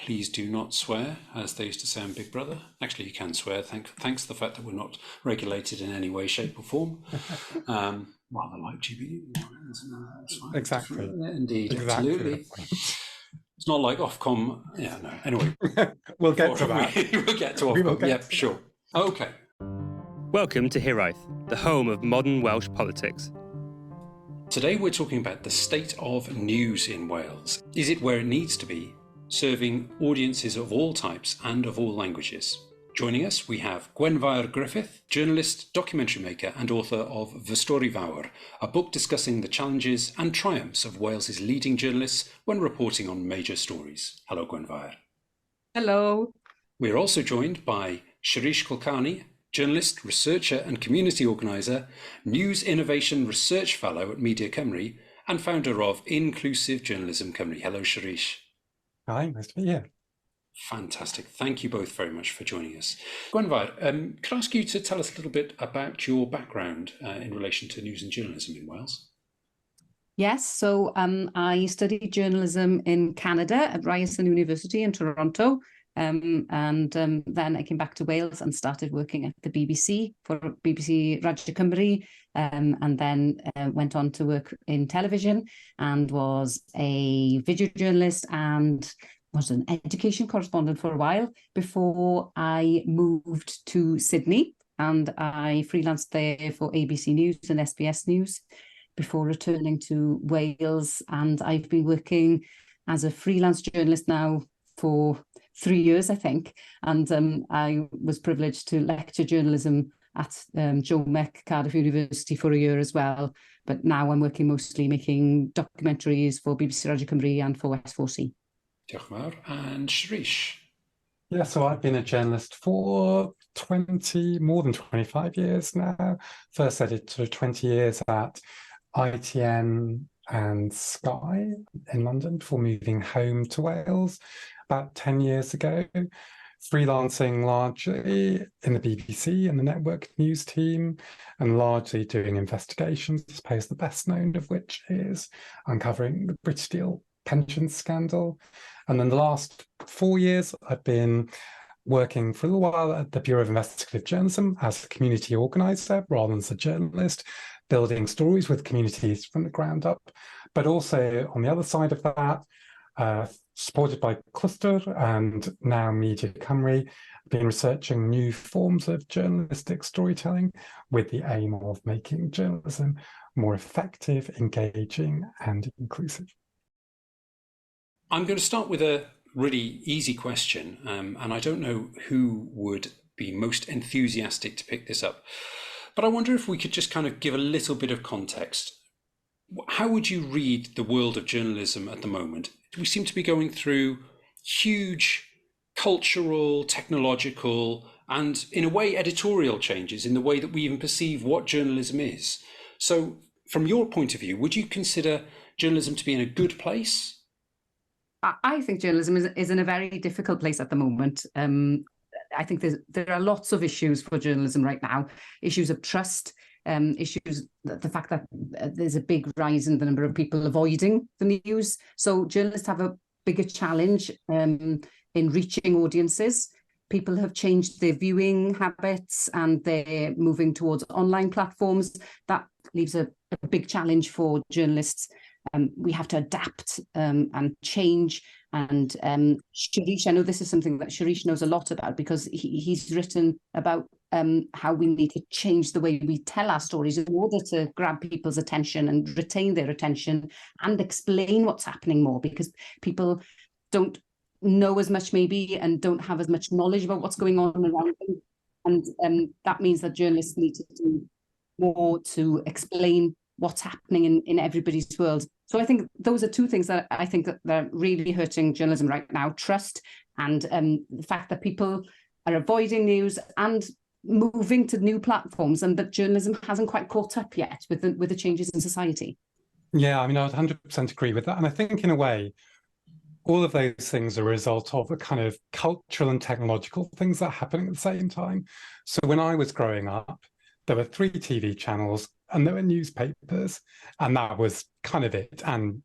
please do not swear, as they used to say on Big Brother. Actually, you can swear, thanks to the fact that we're not regulated in any way, shape or form. Rather like GB. That's fine. Exactly. Indeed, exactly. Absolutely. It's not like Ofcom. Yeah, no. Anyway. We'll get to that. We'll get to Ofcom. Yep, sure. Okay. Welcome to Hiraeth, the home of modern Welsh politics. Today we're talking about the state of news in Wales. Is it where it needs to be? Serving audiences of all types and of all languages. Joining us, we have Gwenfair Griffith, journalist, documentary maker and author of Fy Stori Fawr, a book discussing the challenges and triumphs of Wales's leading journalists when reporting on major stories. Hello, Gwenfair. Hello. We're also joined by Shirish Kulkarni, journalist, researcher and community organiser, News Innovation Research Fellow at Media Cymru and founder of Inclusive Journalism Cymru. Hello, Shirish. Hi, nice to be here. Fantastic. Thank you both very much for joining us. Gwenfair, could I ask you to tell us a little bit about your background in relation to news and journalism in Wales? Yes, so I studied journalism in Canada at Ryerson University in Toronto. Then I came back to Wales and started working at the BBC for BBC Radio Cymru, and then went on to work in television and was a video journalist and was an education correspondent for a while before I moved to Sydney, and I freelanced there for ABC News and SBS News before returning to Wales. And I've been working as a freelance journalist now for 3 years, I think, and I was privileged to lecture journalism at Joe Mech, Cardiff University for a year as well. But now I'm working mostly making documentaries for BBC Radio Cymru and for West 4C. Diolch yn fawr. And Shirish. Yeah, so I've been a journalist for more than 25 years now. First I did sort of 20 years at ITN and Sky in London before moving home to Wales about 10 years ago, freelancing largely in the BBC and the network news team, and largely doing investigations, I suppose the best known of which is uncovering the British Steel pension scandal. And then the last 4 years, I've been working for a little while at the Bureau of Investigative Journalism as a community organiser rather than as a journalist, building stories with communities from the ground up. But also on the other side of that, supported by Cluster and now Media Cymru, I've been researching new forms of journalistic storytelling with the aim of making journalism more effective, engaging and inclusive. I'm going to start with a really easy question, and I don't know who would be most enthusiastic to pick this up, but I wonder if we could just kind of give a little bit of context. How would you read the world of journalism at the moment? We seem to be going through huge cultural, technological, and in a way editorial changes in the way that we even perceive what journalism is. So from your point of view, would you consider journalism to be in a good place? I think journalism is in a very difficult place at the moment. I think there are lots of issues for journalism right now, issues of trust, issues, the fact that there's a big rise in the number of people avoiding the news. So journalists have a bigger challenge in reaching audiences. People have changed their viewing habits and they're moving towards online platforms. That leaves a big challenge for journalists. We have to adapt and change. And Shirish, I know this is something that Shirish knows a lot about because he's written about how we need to change the way we tell our stories in order to grab people's attention and retain their attention and explain what's happening more, because people don't know as much maybe and don't have as much knowledge about what's going on around them. And that means that journalists need to do more to explain what's happening in everybody's world. So I think those are two things that I think that they're really hurting journalism right now: trust and the fact that people are avoiding news and moving to new platforms, and that journalism hasn't quite caught up yet with the changes in society. Yeah, I mean, I would 100% agree with that. And I think in a way, all of those things are a result of the kind of cultural and technological things that are happening at the same time. So when I was growing up, there were 3 TV channels and there were newspapers, and that was kind of it. And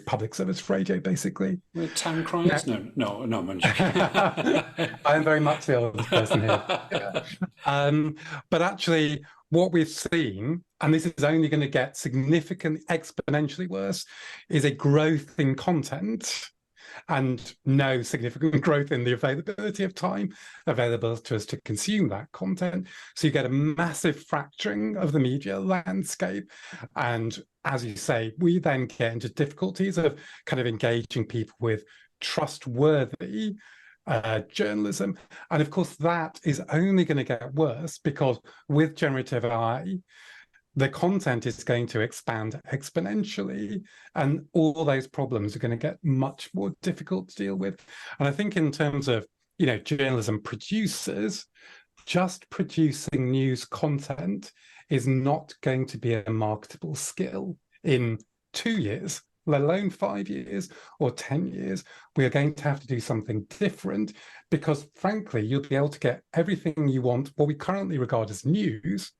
public service radio, basically. We're town criers? No, I'm joking. I am very much the oldest person here. Yeah. But actually, what we've seen, and this is only going to get significantly exponentially worse, is a growth in content and no significant growth in the availability of time available to us to consume that content. So you get a massive fracturing of the media landscape. And as you say, we then get into difficulties of kind of engaging people with trustworthy journalism. And of course, that is only going to get worse because with generative AI, the content is going to expand exponentially, and all those problems are going to get much more difficult to deal with. And I think in terms of, journalism producers, just producing news content is not going to be a marketable skill in 2 years, let alone 5 years or 10 years. We are going to have to do something different because, frankly, you'll be able to get everything you want, what we currently regard as news,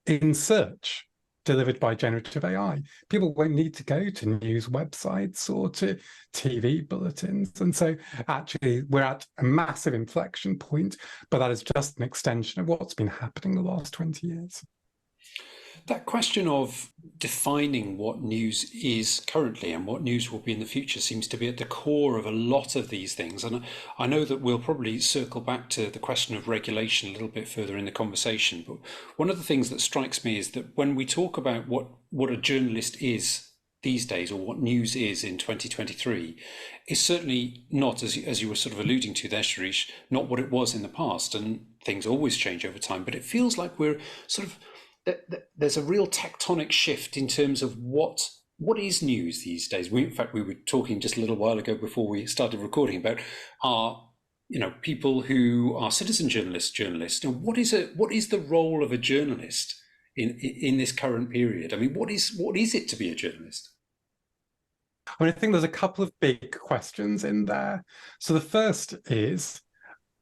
in search delivered by generative AI. People won't need to go to news websites or to TV bulletins. And so actually we're at a massive inflection point, but that is just an extension of what's been happening the last 20 years. That question of defining what news is currently and what news will be in the future seems to be at the core of a lot of these things. And I know that we'll probably circle back to the question of regulation a little bit further in the conversation. But one of the things that strikes me is that when we talk about what a journalist is these days, or what news is in 2023, is certainly not, as you were sort of alluding to there, Shirish, not what it was in the past. And things always change over time. But it feels like we're sort of there's a real tectonic shift in terms of what is news these days. In fact, we were talking just a little while ago before we started recording about our, people who are citizen journalists. And what is the role of a journalist in this current period? I mean, what is it to be a journalist? I think there's a couple of big questions in there. So the first is,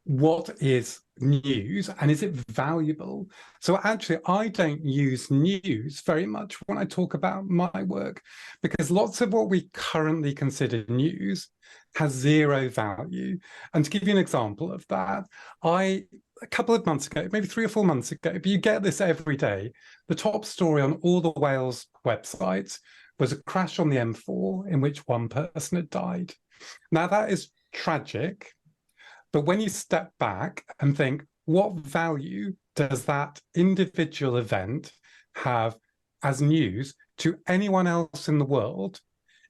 what is news and is it valuable? So actually, I don't use news very much when I talk about my work, because lots of what we currently consider news has zero value. And to give you an example of that, a couple of months ago, maybe 3 or 4 months ago, but you get this every day, the top story on all the Wales websites was a crash on the M4 in which one person had died. Now, that is tragic. But when you step back and think, what value does that individual event have as news to anyone else in the world?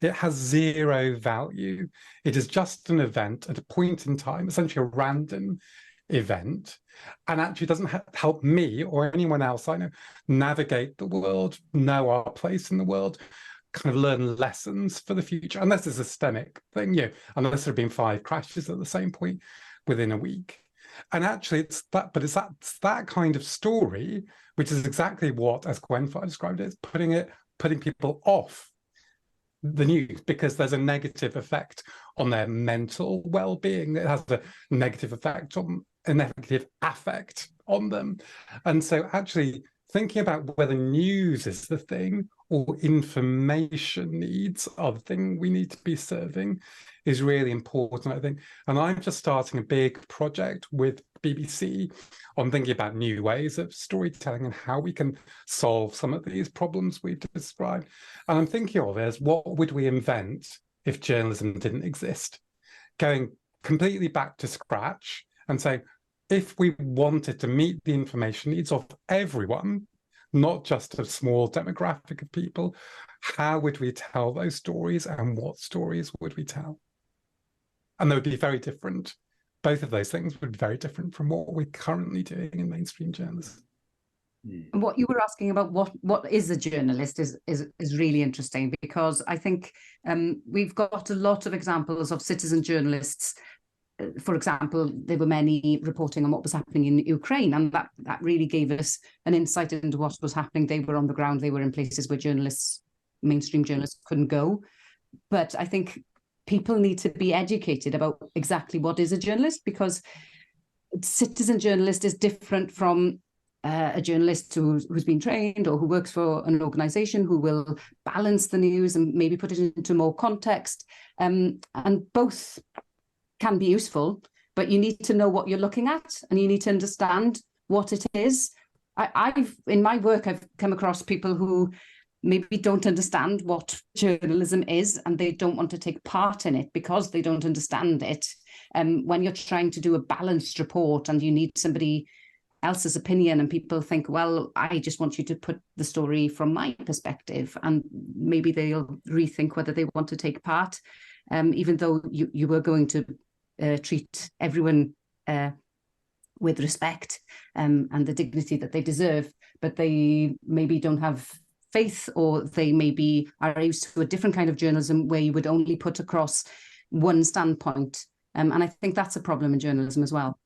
It has zero value. It is just an event at a point in time, essentially a random event, and actually doesn't help me or anyone else I know navigate the world, know our place in the world, kind of learn lessons for the future, unless it's a systemic thing, unless there have been 5 crashes at the same point within a week. And actually it's that kind of story, which is exactly what, as Gwenfire described it, putting people off the news because there's a negative effect on their mental well-being. It has a negative effect on a negative affect on them. And so actually thinking about whether news is the thing or information needs are the thing we need to be serving is really important, I think. And I'm just starting a big project with BBC on thinking about new ways of storytelling and how we can solve some of these problems we've described. And I'm thinking of it as, what would we invent if journalism didn't exist? Going completely back to scratch and saying, if we wanted to meet the information needs of everyone, not just a small demographic of people, how would we tell those stories and what stories would we tell? And they would be very different. Both of those things would be very different from what we're currently doing in mainstream journalism. And what you were asking about what is a journalist is really interesting, because I think we've got a lot of examples of citizen journalists. For example, there were many reporting on what was happening in Ukraine, and that really gave us an insight into what was happening. They were on the ground, they were in places where mainstream journalists couldn't go. But I think people need to be educated about exactly what is a journalist, because citizen journalist is different from a journalist who's been trained or who works for an organisation who will balance the news and maybe put it into more context. And both can be useful, but you need to know what you're looking at and you need to understand what it is. In my work, I've come across people who maybe don't understand what journalism is and they don't want to take part in it because they don't understand it. When you're trying to do a balanced report and you need somebody else's opinion and people think, well, I just want you to put the story from my perspective, and maybe they'll rethink whether they want to take part, even though you were going to treat everyone with respect and the dignity that they deserve, but they maybe don't have faith, or they maybe are used to a different kind of journalism where you would only put across one standpoint. And I think that's a problem in journalism as well.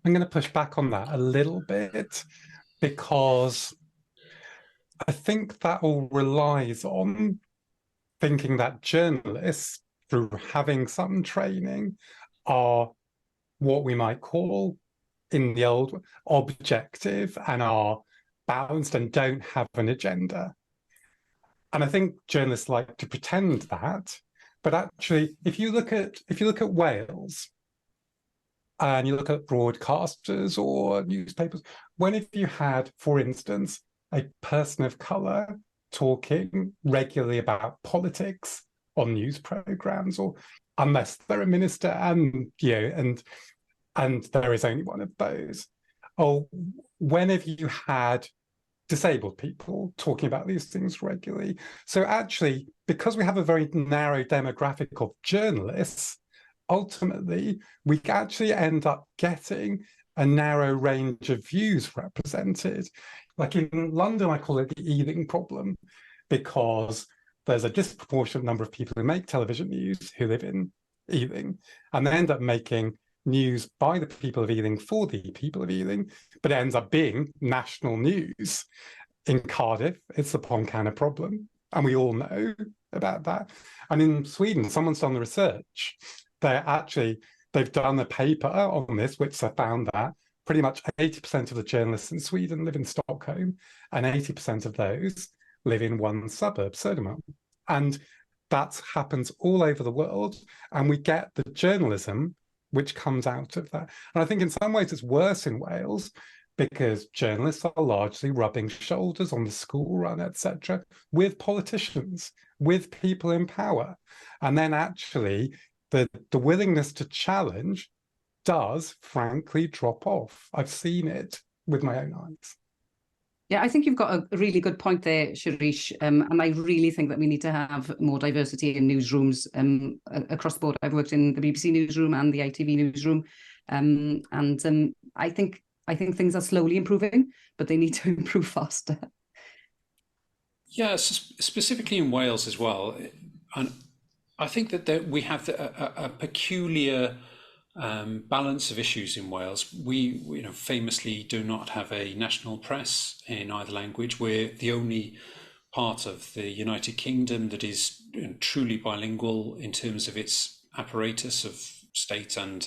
I'm going to push back on that a little bit, because I think that all relies on thinking that journalists, through having some training, are what we might call, in the old, objective and are balanced and don't have an agenda. And I think journalists like to pretend that, but actually, if you look at Wales, and you look at broadcasters or newspapers, when have you had, for instance, a person of colour talking regularly about politics on news programmes, or unless they're a minister, and and there is only one of those? Or when have you had disabled people talking about these things regularly? So actually, because we have a very narrow demographic of journalists, ultimately, we actually end up getting a narrow range of views represented. Like in London, I call it the Ealing problem, because there's a disproportionate number of people who make television news who live in Ealing, and they end up making news by the people of Ealing for the people of Ealing, but it ends up being national news. In Cardiff, it's the Pontcanna problem, and we all know about that. And in Sweden, someone's done the research. They've done a paper on this, which they found that pretty much 80% of the journalists in Sweden live in Stockholm, and 80% of those live in one suburb, Södermalm. And that happens all over the world, and we get the journalism which comes out of that. And I think in some ways it's worse in Wales, because journalists are largely rubbing shoulders on the school run, etc., with politicians, with people in power. And then actually the willingness to challenge does frankly drop off. I've seen it with my own eyes. Yeah, I think you've got a really good point there, Shirish. And I really think that we need to have more diversity in newsrooms across the board. I've worked in the BBC newsroom and the ITV newsroom. I think things are slowly improving, but they need to improve faster. Yeah, specifically in Wales as well. And I think that we have a peculiar balance of issues in Wales. We famously do not have a national press in either language. We're the only part of the United Kingdom that is truly bilingual in terms of its apparatus of state, and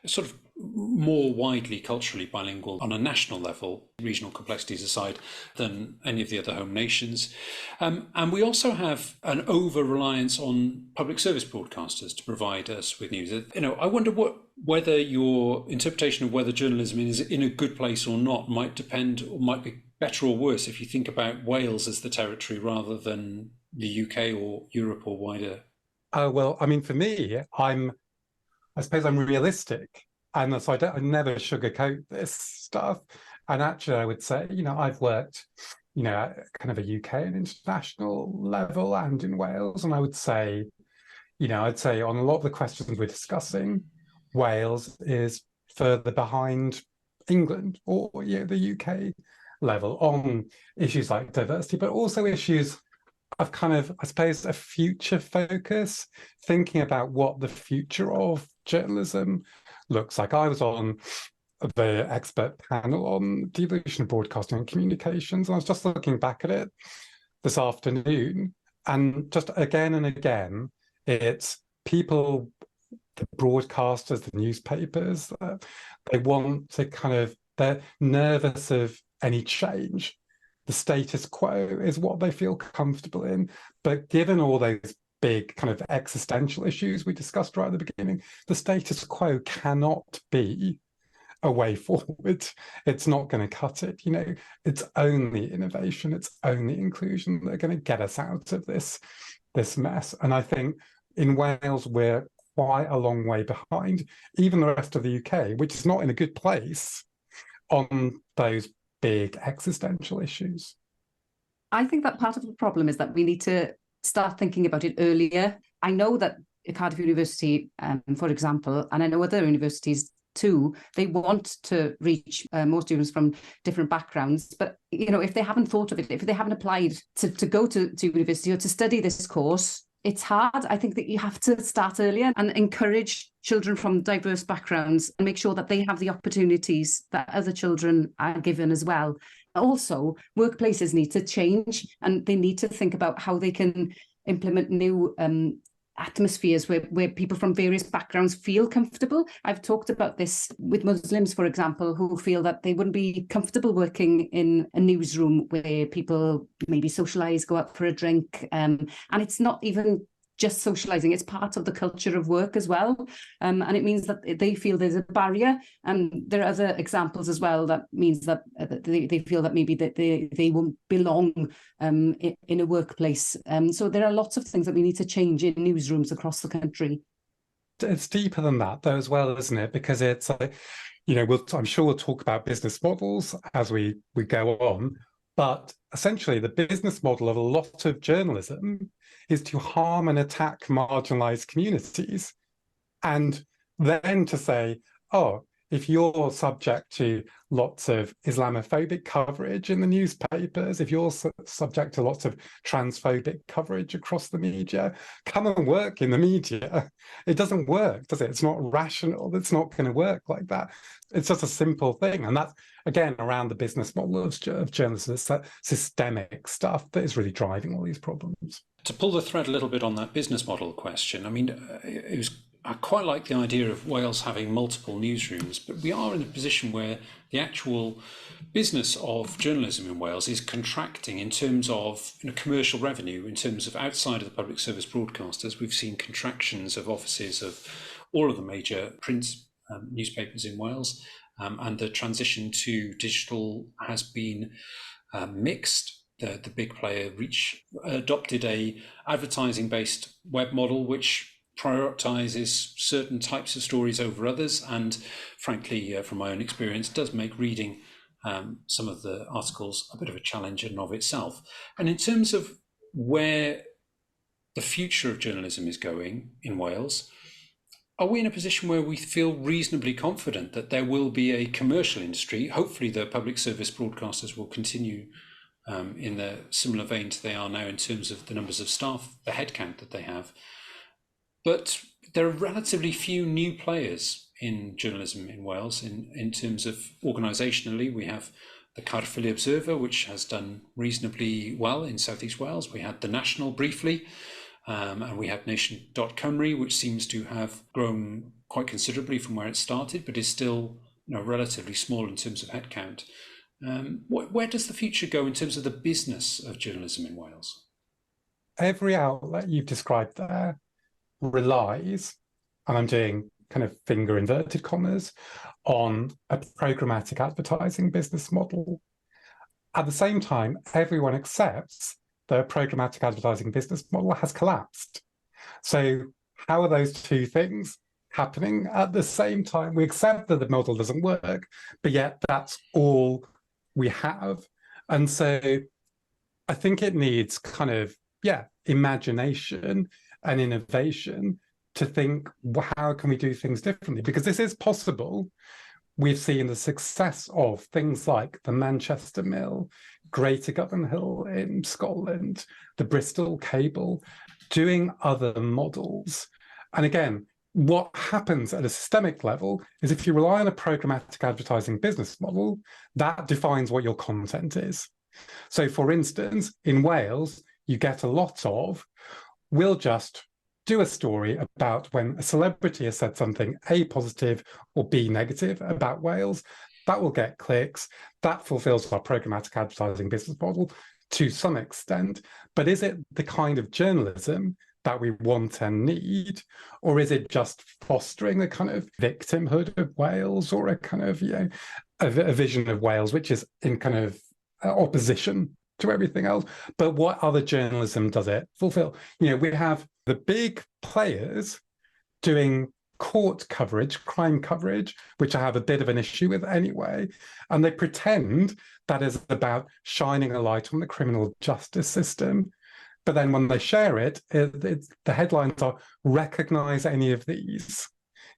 sort of more widely culturally bilingual on a national level, regional complexities aside, than any of the other home nations. And we also have an over-reliance on public service broadcasters to provide us with news. I wonder whether your interpretation of whether journalism is in a good place or not might depend, or might be better or worse if you think about Wales as the territory rather than the UK or Europe or wider. Well, I mean, for me, I suppose I'm realistic, and so I never sugarcoat this stuff. And actually, I would say, I've worked, at kind of a UK and international level and in Wales, and I would say, I'd say on a lot of the questions we're discussing, Wales is further behind England or the UK level on issues like diversity, but also issues of kind of, I suppose, a future focus, thinking about what the future of journalism looks like. I was on the expert panel on devolution of broadcasting and communications, and I was just looking back at it this afternoon, and just again and again, it's people, the broadcasters, the newspapers, they want to kind of, They're nervous of any change. The status quo is what they feel comfortable in. But given all those big kind of existential issues we discussed right at the beginning, the status quo cannot be a way forward. It's not going to cut it. It's only innovation, it's only inclusion that are going to get us out of this mess. And I think in Wales, we're quite a long way behind even the rest of the UK, which is not in a good place on those big existential issues. I think that part of the problem is that we need to start thinking about it earlier. I know that Cardiff University, for example, and I know other universities too, they want to reach more students from different backgrounds. But, if they haven't thought of it, if they haven't applied to go to university or to study this course, it's hard. I think that you have to start earlier and encourage children from diverse backgrounds and make sure that they have the opportunities that other children are given as well. Also, workplaces need to change, and they need to think about how they can implement new atmospheres where people from various backgrounds feel comfortable. I've talked about this with Muslims, for example, who feel that they wouldn't be comfortable working in a newsroom where people maybe socialise, go out for a drink, and it's not even just socialising, it's part of the culture of work as well. And it means that they feel there's a barrier. And there are other examples as well that means that they feel that maybe that they won't belong in a workplace. So there are lots of things that we need to change in newsrooms across the country. It's deeper than that, though, as well, isn't it? Because it's like, I'm sure we'll talk about business models as we go on. But essentially, the business model of a lot of journalism is to harm and attack marginalized communities. And then to say, oh, if you're subject to lots of Islamophobic coverage in the newspapers, if you're subject to lots of transphobic coverage across the media, come and work in the media. It doesn't work, does it? It's not rational. It's not going to work like that. It's just a simple thing. And that's, again, around the business model of journalism. It's that systemic stuff that is really driving all these problems. To pull the thread a little bit on that business model question, I mean, I quite like the idea of Wales having multiple newsrooms, but we are in a position where the actual business of journalism in Wales is contracting in terms of commercial revenue, in terms of outside of the public service broadcasters. We've seen contractions of offices of all of the major print newspapers in Wales, and the transition to digital has been mixed. The big player Reach adopted a advertising-based web model which prioritizes certain types of stories over others, and frankly, from my own experience, does make reading some of the articles a bit of a challenge in and of itself. And in terms of where the future of journalism is going in Wales, are we in a position where we feel reasonably confident that there will be a commercial industry? Hopefully the public service broadcasters will continue in the similar vein to they are now in terms of the numbers of staff, the headcount that they have. But there are relatively few new players in journalism in Wales in terms of organisationally. We have the Caerphilly Observer, which has done reasonably well in South East Wales. We had The National briefly, and we had Nation.Cymru, which seems to have grown quite considerably from where it started, but is still relatively small in terms of headcount. Where does the future go in terms of the business of journalism in Wales? Every outlet you've described there relies, and I'm doing kind of finger inverted commas, on a programmatic advertising business model. At the same time, everyone accepts the programmatic advertising business model has collapsed. So how are those two things happening at the same time? We accept that the model doesn't work, but yet that's all we have. And so I think it needs kind of, imagination and innovation to think, how can we do things differently? Because this is possible. We've seen the success of things like the Manchester Mill, Greater Govanhill in Scotland, the Bristol Cable, doing other models. And again, what happens at a systemic level is if you rely on a programmatic advertising business model, that defines what your content is. So for instance, in Wales, you get a lot of, we'll just do a story about when a celebrity has said something A, positive or B, negative about Wales. that will get clicks, that fulfills our programmatic advertising business model to some extent. But is it the kind of journalism that we want and need, or is it just fostering a kind of victimhood of Wales, or a kind of, a vision of Wales which is in kind of opposition to everything else? But what other journalism does it fulfill? We have the big players doing court coverage, crime coverage, which I have a bit of an issue with anyway, and they pretend that is about shining a light on the criminal justice system. But then when they share it, the headlines are "Recognize any of these."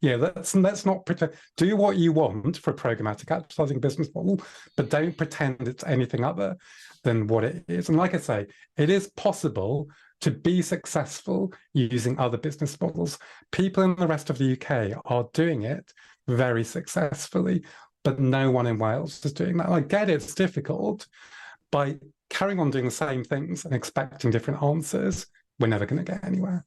Let's not pretend. Do what you want for a programmatic advertising business model, but don't pretend it's anything other than what it is. And like I say, it is possible to be successful using other business models. People in the rest of the UK are doing it very successfully, but no one in Wales is doing that. I get it's difficult. By carrying on doing the same things and expecting different answers, we're never going to get anywhere.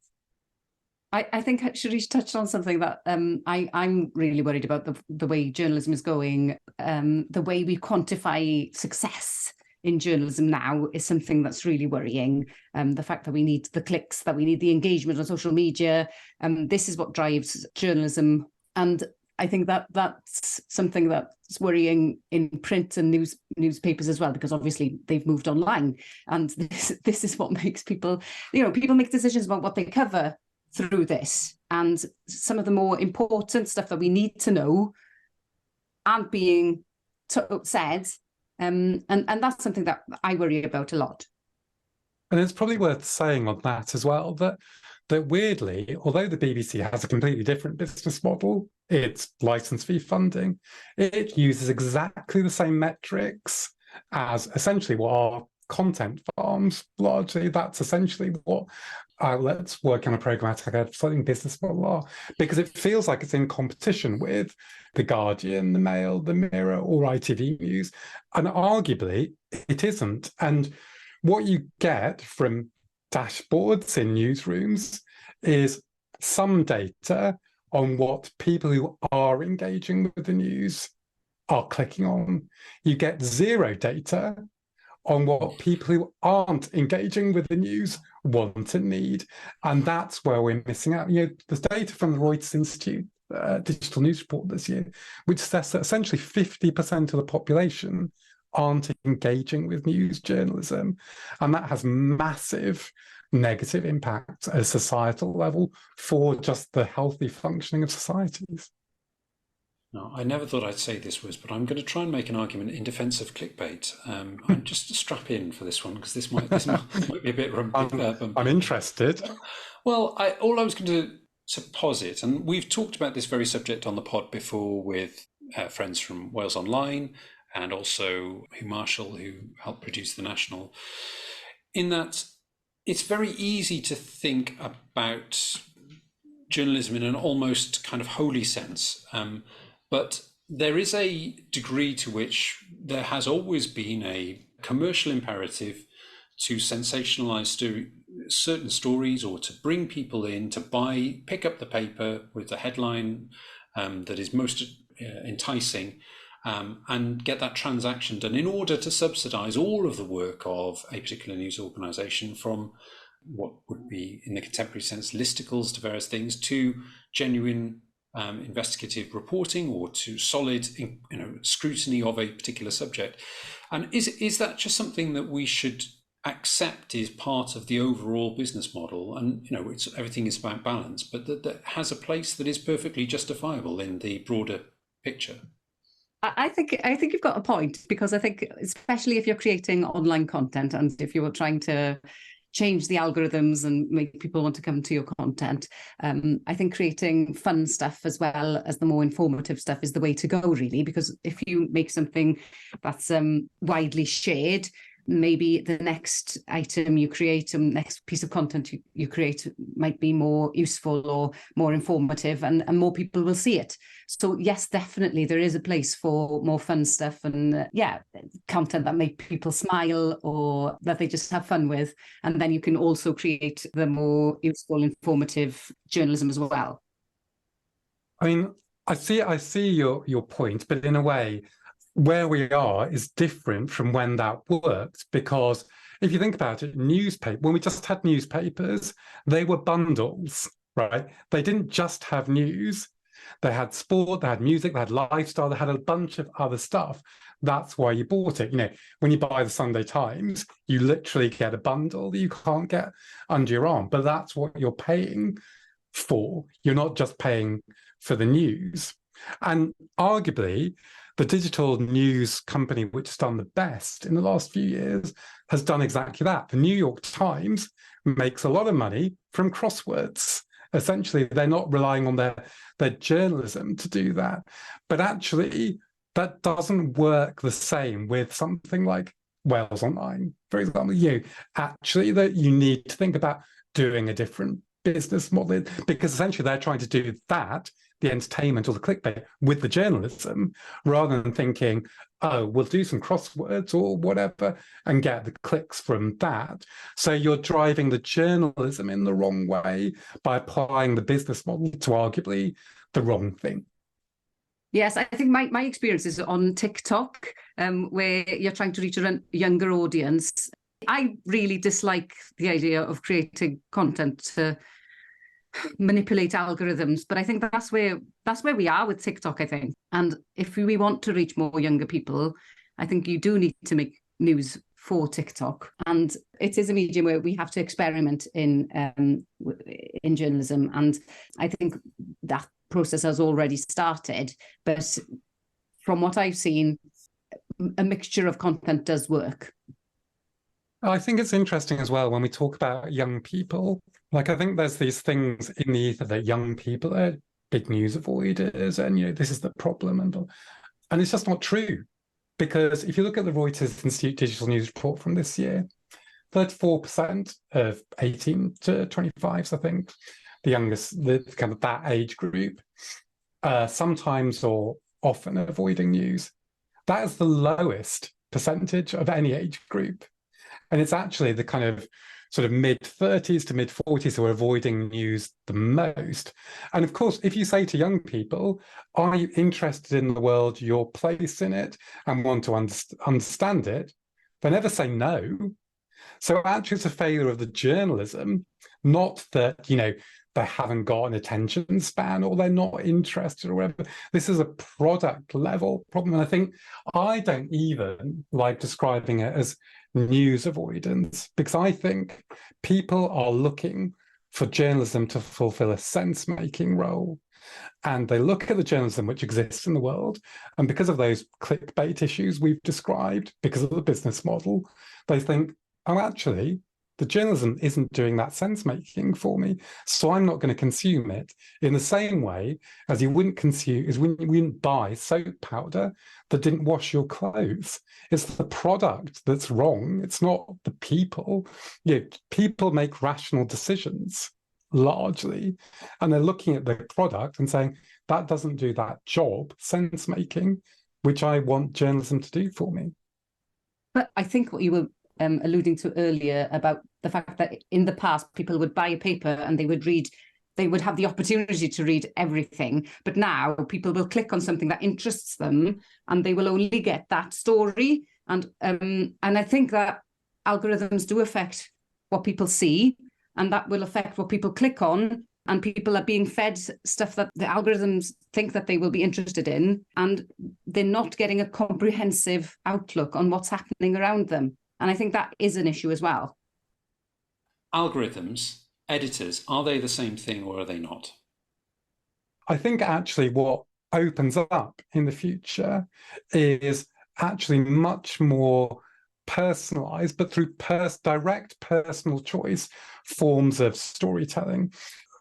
I think Sharish touched on something that I'm really worried about, the way journalism is going. The way we quantify success in journalism now is something that's really worrying. The fact that we need the clicks, that we need the engagement on social media, this is what drives journalism. And I think that that's something that's worrying in print and newspapers as well, because obviously they've moved online, and this is what makes people make decisions about what they cover through this. And some of the more important stuff that we need to know aren't being said, and that's something that I worry about a lot. And it's probably worth saying on that as well that weirdly, although the BBC has a completely different business model, it's license fee funding, it uses exactly the same metrics as essentially what our content farms, largely, that's essentially what outlets working on a programmatic advertising business model are, because it feels like it's in competition with The Guardian, The Mail, The Mirror, or ITV News, and arguably it isn't. And what you get from dashboards in newsrooms is some data on what people who are engaging with the news are clicking on. You get zero data on what people who aren't engaging with the news want and need. And that's where we're missing out. There's data from the Reuters Institute Digital News Report this year, which says that essentially 50% of the population aren't engaging with news journalism. And that has massive negative impact at a societal level for just the healthy functioning of societies. No, I never thought I'd say this, but I'm going to try and make an argument in defence of clickbait. I'm just strap in for this one, because this might be a bit bumpy. I'm interested. Well, all I was going to posit, and we've talked about this very subject on the pod before with friends from Wales Online, and also Hugh Marshall, who helped produce The National, in that it's very easy to think about journalism in an almost kind of holy sense. But there is a degree to which there has always been a commercial imperative to sensationalize certain stories, or to bring people in to pick up the paper with the headline that is most enticing, and get that transaction done in order to subsidize all of the work of a particular news organization, from what would be in the contemporary sense listicles to various things, to genuine investigative reporting, or to solid scrutiny of a particular subject. And is that just something that we should accept is part of the overall business model? And everything is about balance, but that has a place that is perfectly justifiable in the broader picture. I think you've got a point, because I think, especially if you're creating online content, and if you were trying to change the algorithms and make people want to come to your content, I think creating fun stuff as well as the more informative stuff is the way to go, really, because if you make something that's widely shared, maybe the next item you create, next piece of content you create might be more useful or more informative, and more people will see it. So yes, definitely there is a place for more fun stuff, and content that make people smile or that they just have fun with. And then you can also create the more useful, informative journalism as well. I mean, I see your point, but in a way, where we are is different from when that worked, because if you think about it, when we just had newspapers, they were bundles, right? They didn't just have news. They had sport, they had music, they had lifestyle, they had a bunch of other stuff. That's why you bought it. When you buy the Sunday Times, you literally get a bundle that you can't get under your arm, but that's what you're paying for. You're not just paying for the news. And arguably, the digital news company which has done the best in the last few years has done exactly that. The New York Times makes a lot of money from crosswords. Essentially, they're not relying on their journalism to do that. But actually, that doesn't work the same with something like Wales Online, for example. Actually, that you need to think about doing a different business model, because essentially they're trying to do that, the entertainment or the clickbait, with the journalism, rather than thinking, oh, we'll do some crosswords or whatever and get the clicks from that. So you're driving the journalism in the wrong way by applying the business model to arguably the wrong thing. Yes, I think my experience is on TikTok, where you're trying to reach a younger audience. I really dislike the idea of creating content to manipulate algorithms, but I think that's where we are with TikTok, I think. And if we want to reach more younger people, I think you do need to make news for TikTok. And it is a medium where we have to experiment in journalism. And I think that process has already started. But from what I've seen, a mixture of content does work. I think it's interesting as well when we talk about young people. Like, I think there's these things in the ether that young people are big news avoiders, and this is the problem, and it's just not true. Because if you look at the Reuters Institute Digital News Report from this year, 34% of 18 to 25s, I think, the youngest, the kind of that age group, sometimes or often avoiding news. That is the lowest percentage of any age group. And it's actually the kind of sort of mid-30s to mid-40s who are avoiding news the most. And of course, if you say to young people, are you interested in the world, your place in it, and want to understand it, they never say no. So actually, it's a failure of the journalism, not that, they haven't got an attention span or they're not interested or whatever. This is a product level problem. And I think I don't even like describing it as news avoidance, because I think people are looking for journalism to fulfill a sense-making role. And they look at the journalism which exists in the world. And because of those clickbait issues we've described, because of the business model, they think, oh, actually, the journalism isn't doing that sense-making for me, so I'm not going to consume it. In the same way as you wouldn't buy soap powder that didn't wash your clothes. It's the product that's wrong. It's not the people. People make rational decisions largely, and they're looking at the product and saying, that doesn't do that job, sense-making, which I want journalism to do for me. But I think what you were alluding to earlier about the fact that in the past people would buy a paper and they would have the opportunity to read everything, but now people will click on something that interests them and they will only get that story. And I think that algorithms do affect what people see, and that will affect what people click on, and people are being fed stuff that the algorithms think that they will be interested in, and they're not getting a comprehensive outlook on what's happening around them. And I think that is an issue as well. Algorithms, editors, are they the same thing or are they not? I think actually what opens up in the future is actually much more personalized, but through direct personal choice forms of storytelling.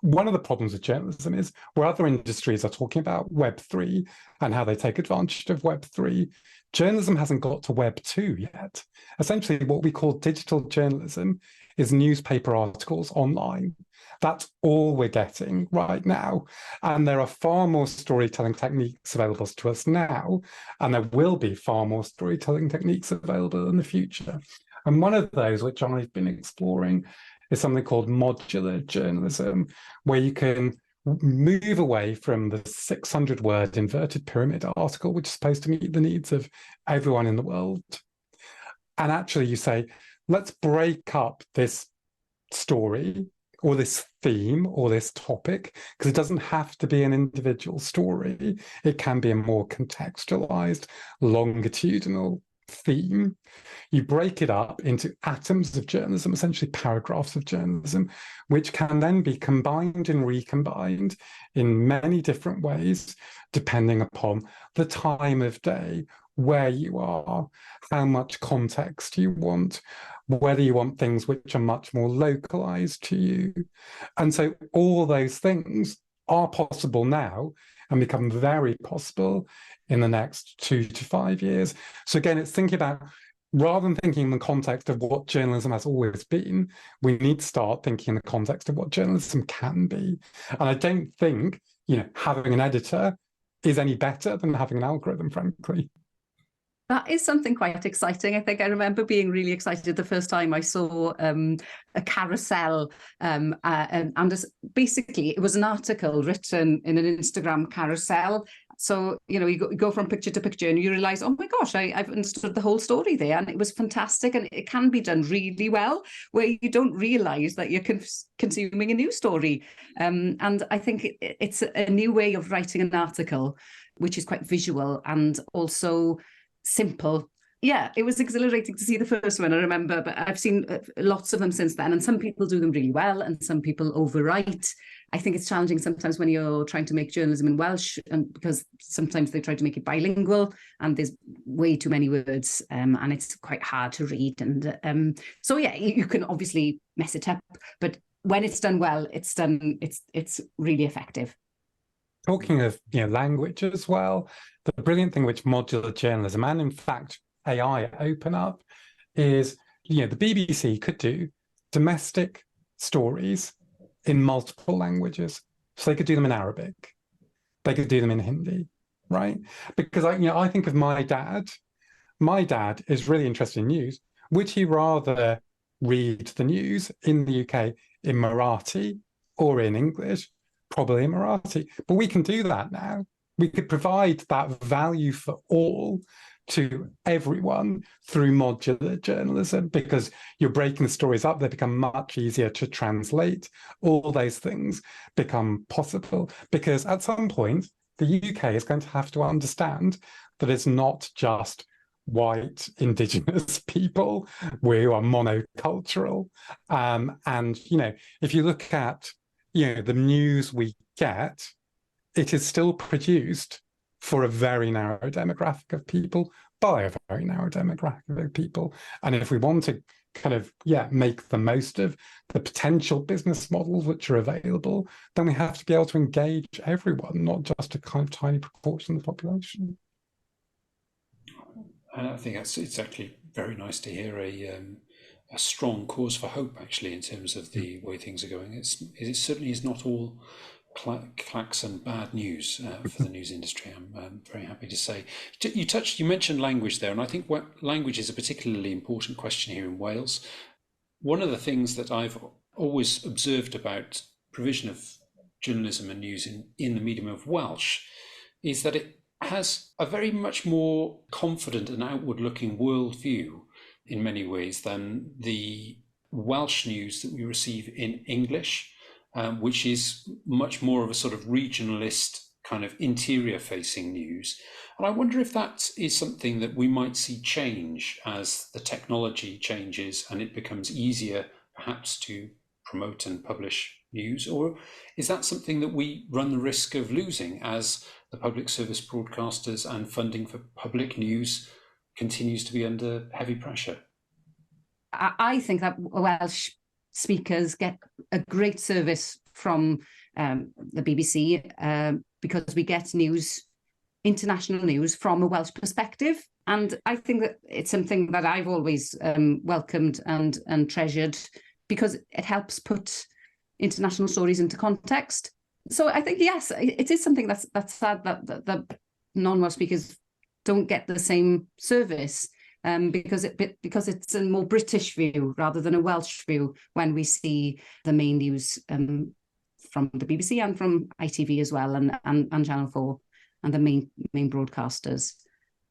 One of the problems with journalism is where other industries are talking about Web3 and how they take advantage of Web3, journalism hasn't got to Web 2 yet. Essentially, what we call digital journalism is newspaper articles online. That's all we're getting right now. And there are far more storytelling techniques available to us now, and there will be far more storytelling techniques available in the future. And one of those, which I've been exploring, is something called modular journalism, where you can move away from the 600-word inverted pyramid article, which is supposed to meet the needs of everyone in the world. And actually you say, let's break up this story or this theme or this topic, because it doesn't have to be an individual story. It can be a more contextualized, longitudinal theme. You break it up into atoms of journalism, essentially paragraphs of journalism, which can then be combined and recombined in many different ways, depending upon the time of day, where you are, how much context you want, whether you want things which are much more localized to you. And so all those things are possible now and become very possible in the next 2 to 5 years. So again, it's thinking about, rather than thinking in the context of what journalism has always been, we need to start thinking in the context of what journalism can be. And I don't think, having an editor is any better than having an algorithm, frankly. That is something quite exciting. I think I remember being really excited the first time I saw a carousel. Basically, it was an article written in an Instagram carousel. So, you go from picture to picture and you realise, oh my gosh, I've understood the whole story there. And it was fantastic. And it can be done really well, where you don't realise that you're consuming a news story. And I think it's a new way of writing an article, which is quite visual and also simple. Yeah, it was exhilarating to see the first one, I remember, but I've seen lots of them since then, and some people do them really well and some people overwrite. I think it's challenging sometimes when you're trying to make journalism in Welsh, and because sometimes they try to make it bilingual and there's way too many words, and it's quite hard to read. And so yeah, you can obviously mess it up, but when it's done well, it's really effective. Talking of language as well, the brilliant thing which modular journalism and in fact AI open up is the BBC could do domestic stories in multiple languages. So they could do them in Arabic, they could do them in Hindi, right? Because I think of my dad. My dad is really interested in news. Would he rather read the news in the UK in Marathi or in English? Probably in Marathi, but we can do that now. We could provide that value for all to everyone through modular journalism, because you're breaking the stories up, they become much easier to translate. All those things become possible because at some point the UK is going to have to understand that it's not just white indigenous people who are monocultural. And if you look at the news we get, it is still produced for a very narrow demographic of people by a very narrow demographic of people. And if we want to kind of, make the most of the potential business models which are available, then we have to be able to engage everyone, not just a kind of tiny proportion of the population. And I think it's actually very nice to hear a strong cause for hope, actually, in terms of the way things are going. It certainly is not all clacks and bad news for the news industry. I'm very happy to say. You mentioned language there, and I think language is a particularly important question here in Wales. One of the things that I've always observed about provision of journalism and news in the medium of Welsh is that it has a very much more confident and outward-looking worldview in many ways than the Welsh news that we receive in English, which is much more of a sort of regionalist kind of interior-facing news. And I wonder if that is something that we might see change as the technology changes and it becomes easier perhaps to promote and publish news, or is that something that we run the risk of losing as the public service broadcasters and funding for public news continues to be under heavy pressure? I think that Welsh speakers get a great service from the BBC because we get international news from a Welsh perspective. And I think that it's something that I've always welcomed and treasured, because it helps put international stories into context. So I think, yes, it is something that's sad that non-Welsh speakers don't get the same service, because it's a more British view rather than a Welsh view when we see the main news from the BBC and from ITV as well, and Channel 4 and the main broadcasters.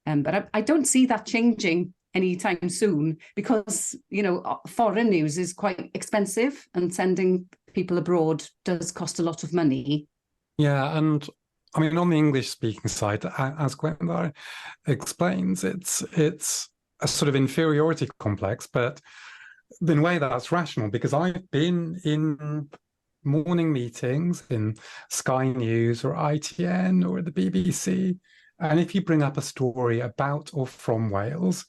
But I don't see that changing anytime soon, because, you know, foreign news is quite expensive, and sending people abroad does cost a lot of money. Yeah, and I mean, on the English-speaking side, as Gwendolyn explains, it's a sort of inferiority complex, but in a way that's rational, because I've been in morning meetings in Sky News or ITN or the BBC, and if you bring up a story about or from Wales,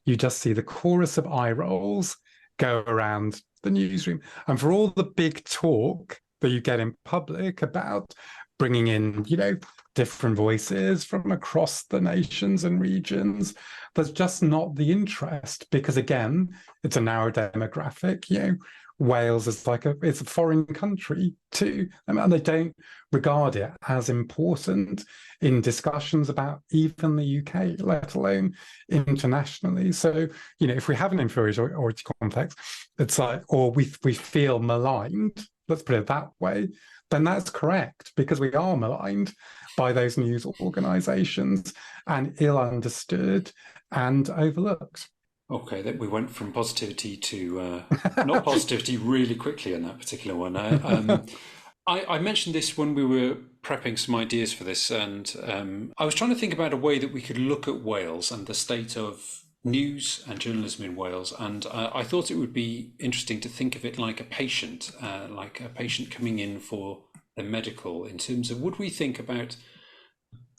you just see the chorus of eye rolls go around the newsroom. And for all the big talk that you get in public about bringing in, you know, different voices from across the nations and regions, there's just not the interest, because again, it's a narrow demographic. You know, Wales is it's a foreign country too, and they don't regard it as important in discussions about even the UK, let alone internationally. So, you know, if we have an inferiority complex, it's like, or we feel maligned, let's put it that way, then that's correct, because we are maligned by those news organisations and ill understood and overlooked. Okay, that we went from positivity to not positivity really quickly on that particular one. I mentioned this when we were prepping some ideas for this, and I was trying to think about a way that we could look at Wales and the state of news and journalism in Wales, and I thought it would be interesting to think of it like a patient coming in for the medical, in terms of, would we think about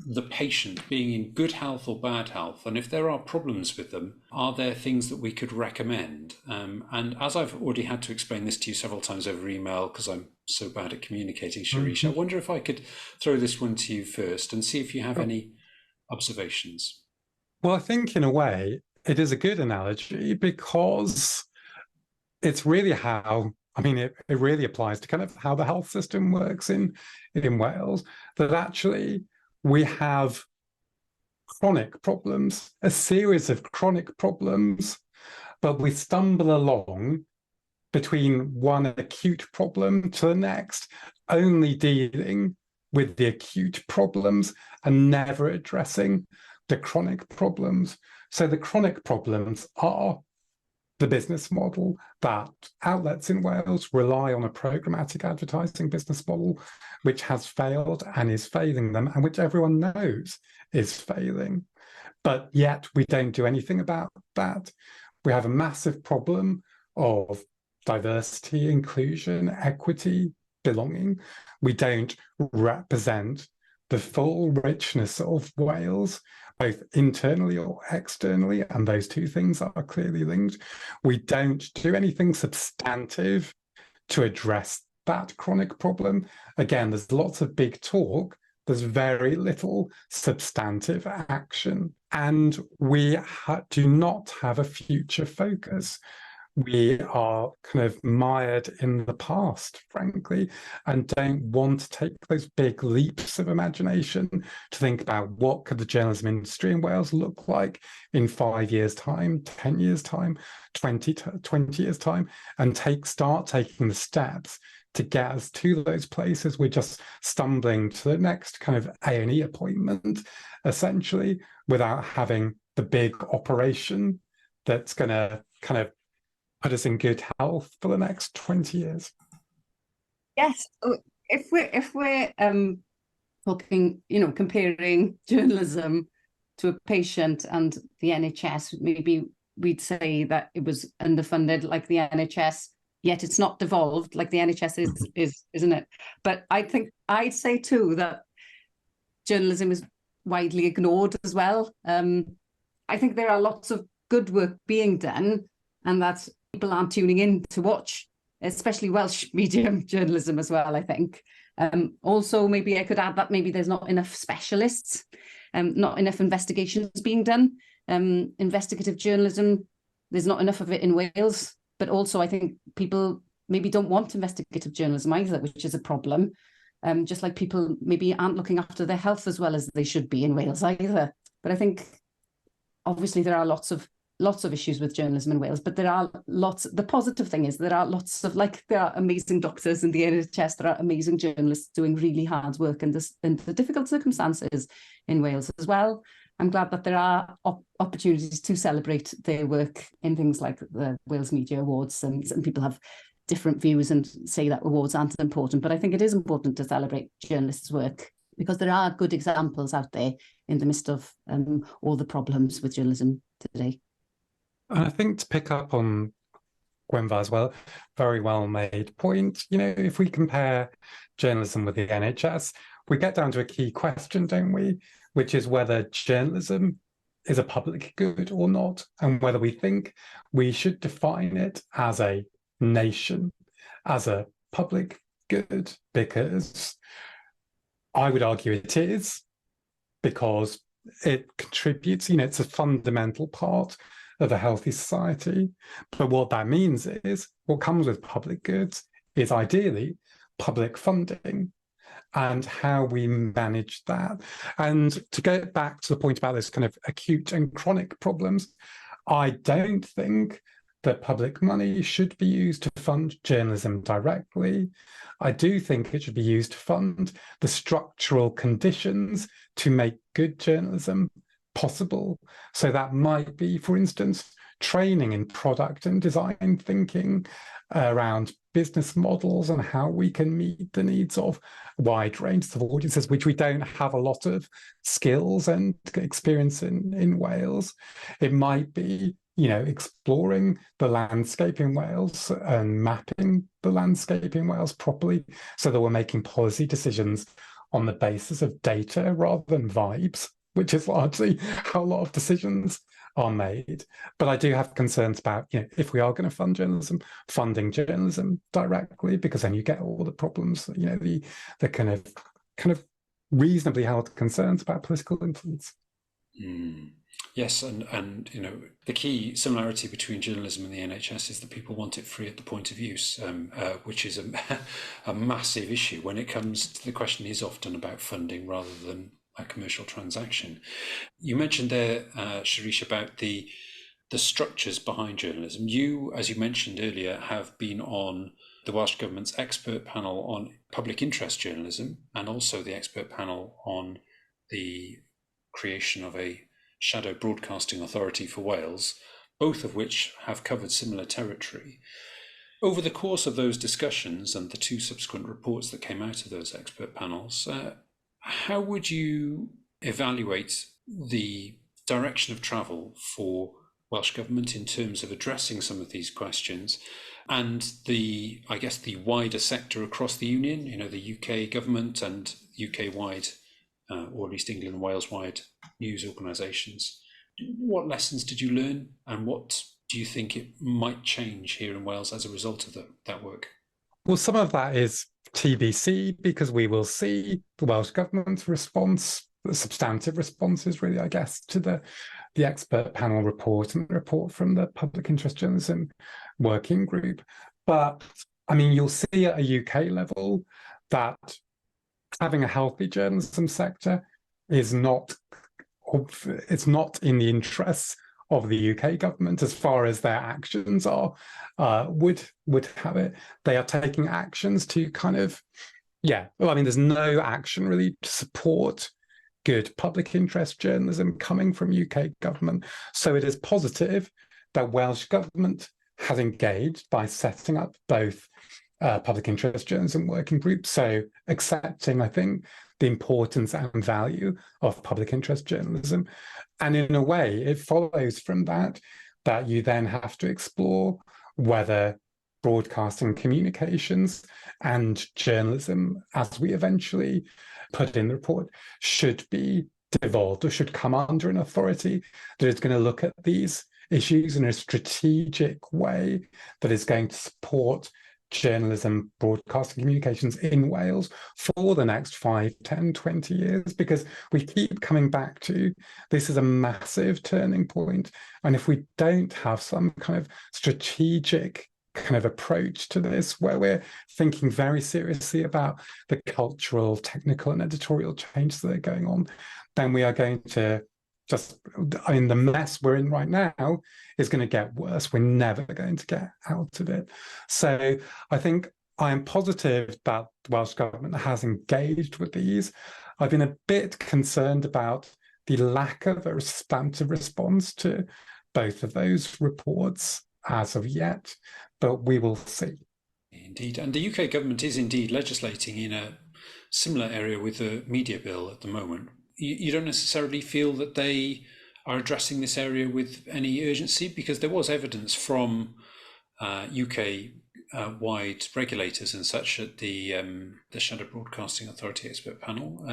the patient being in good health or bad health, and if there are problems with them, are there things that we could recommend? And as I've already had to explain this to you several times over email, because I'm so bad at communicating, Shirish, I wonder if I could throw this one to you first and see if you have any observations. Well, I think in a way it is a good analogy, because it's really how, I mean, it really applies to kind of how the health system works in Wales, that actually we have chronic problems, a series of chronic problems, but we stumble along between one acute problem to the next, only dealing with the acute problems and never addressing the chronic problems. So the chronic problems are the business model, that outlets in Wales rely on a programmatic advertising business model, which has failed and is failing them, and which everyone knows is failing. But yet we don't do anything about that. We have a massive problem of diversity, inclusion, equity, belonging. We don't represent the full richness of Wales, both internally or externally, and those two things are clearly linked. We don't do anything substantive to address that chronic problem. Again, there's lots of big talk, there's very little substantive action, and we do not have a future focus. We are kind of mired in the past, frankly, and don't want to take those big leaps of imagination to think about what could the journalism industry in Wales look like in 5 years' time, 10 years' time, 20 years' time, and start taking the steps to get us to those places. We're just stumbling to the next kind of A&E appointment, essentially, without having the big operation that's going to kind of put us in good health for the next 20 years. Yes, if we're talking, you know, comparing journalism to a patient and the NHS, maybe we'd say that it was underfunded like the NHS, yet it's not devolved like the NHS is, isn't it? But I think I'd say too that journalism is widely ignored as well. I think there are lots of good work being done, and that people aren't tuning in to watch, especially Welsh medium journalism as well, I think. Also, maybe I could add that maybe there's not enough specialists, not enough investigations being done. Investigative journalism, there's not enough of it in Wales, but also I think people maybe don't want investigative journalism either, which is a problem. Just like people maybe aren't looking after their health as well as they should be in Wales either. But I think obviously there are lots of lots of issues with journalism in Wales, but there are lots. The positive thing is there are lots of, like, there are amazing doctors in the NHS, there are amazing journalists doing really hard work in the difficult circumstances in Wales as well. I'm glad that there are opportunities to celebrate their work in things like the Wales Media Awards, and people have different views and say that awards aren't important, but I think it is important to celebrate journalists' work, because there are good examples out there in the midst of all the problems with journalism today. And I think, to pick up on Gwenvar as well, very well made point. You know, if we compare journalism with the NHS, we get down to a key question, don't we? Which is whether journalism is a public good or not, and whether we think we should define it as a nation, as a public good, because I would argue it is, because it contributes, you know, it's a fundamental part of a healthy society. But what that means is, what comes with public goods is ideally public funding, and how we manage that. And to get back to the point about this kind of acute and chronic problems, I don't think that public money should be used to fund journalism directly. I do think it should be used to fund the structural conditions to make good journalism possible. So that might be, for instance, training in product and design thinking around business models and how we can meet the needs of wide range of audiences, which we don't have a lot of skills and experience in Wales. It might be, you know, exploring the landscape in Wales and mapping the landscape in Wales properly, so that we're making policy decisions on the basis of data rather than vibes, which is largely how a lot of decisions are made. But I do have concerns about, you know, if we are going to fund journalism, funding journalism directly, because then you get all the problems, you know, the kind of reasonably held concerns about political influence. Yes, and you know, the key similarity between journalism and the NHS is that people want it free at the point of use, which is a massive issue when it comes to the question is often about funding rather than a commercial transaction. You mentioned there, Shirish, about the structures behind journalism. You, as you mentioned earlier, have been on the Welsh Government's expert panel on public interest journalism, and also the expert panel on the creation of a shadow broadcasting authority for Wales, both of which have covered similar territory. Over the course of those discussions and the two subsequent reports that came out of those expert panels, how would you evaluate the direction of travel for Welsh Government in terms of addressing some of these questions, and the wider sector across the Union, you know, the UK government and UK-wide, or at least England and Wales-wide news organisations? What lessons did you learn, and what do you think it might change here in Wales as a result of that work? Well, some of that is TBC, because we will see the Welsh Government's response, the substantive responses, really, I guess, to the expert panel report and the report from the Public Interest Journalism Working Group. But, I mean, you'll see at a UK level that having a healthy journalism sector is not in the interests of the UK government as far as their actions are, would have it. They are taking actions to there's no action really to support good public interest journalism coming from UK government. So it is positive that Welsh Government has engaged by setting up both public interest journalism working groups, so accepting, I think, the importance and value of public interest journalism. And in a way, it follows from that you then have to explore whether broadcasting communications and journalism, as we eventually put in the report, should be devolved or should come under an authority that is going to look at these issues in a strategic way, that is going to support journalism, broadcasting communications in Wales for the next 5, 10, 20 years, because we keep coming back to this is a massive turning point. And if we don't have some kind of strategic kind of approach to this, where we're thinking very seriously about the cultural, technical and editorial changes that are going on, then we are going to the mess we're in right now is going to get worse. We're never going to get out of it. So I think I am positive that the Welsh Government has engaged with these. I've been a bit concerned about the lack of a substantive response to both of those reports as of yet, but we will see. Indeed. And the UK government is indeed legislating in a similar area with the media bill at the moment. You don't necessarily feel that they are addressing this area with any urgency, because there was evidence from UK-wide regulators and such at the Shadow Broadcasting Authority expert panel.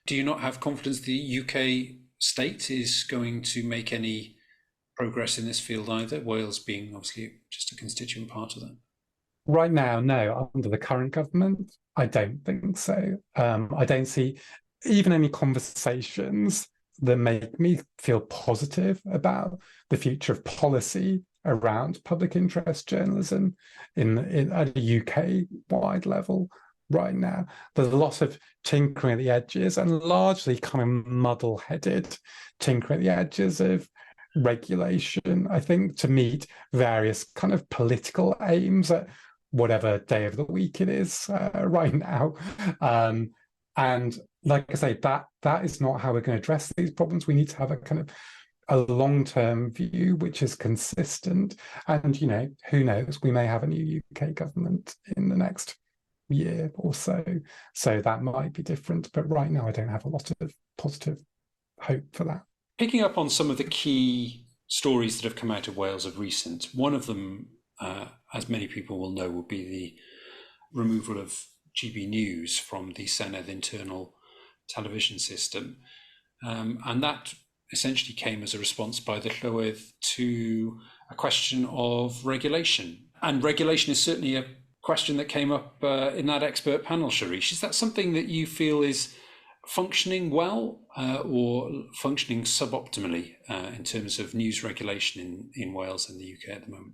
Do you not have confidence the UK state is going to make any progress in this field either, Wales being obviously just a constituent part of that? Right now, no. Under the current government, I don't think so. I don't see even any conversations that make me feel positive about the future of policy around public interest journalism at a UK-wide level right now. There's a lot of tinkering at the edges, and largely kind of muddle-headed tinkering at the edges of regulation, I think, to meet various kind of political aims at whatever day of the week it is right now. And like I say, that is not how we're going to address these problems. We need to have a kind of a long-term view which is consistent. And, who knows, we may have a new UK government in the next year or so. So that might be different. But right now, I don't have a lot of positive hope for that. Picking up on some of the key stories that have come out of Wales of recent, one of them, as many people will know, would be the removal of GB News from the Senedd internal television system. And that essentially came as a response by the Llywydd to a question of regulation. And regulation is certainly a question that came up in that expert panel, Sharish. Is that something that you feel is functioning well or functioning suboptimally in terms of news regulation in Wales and the UK at the moment?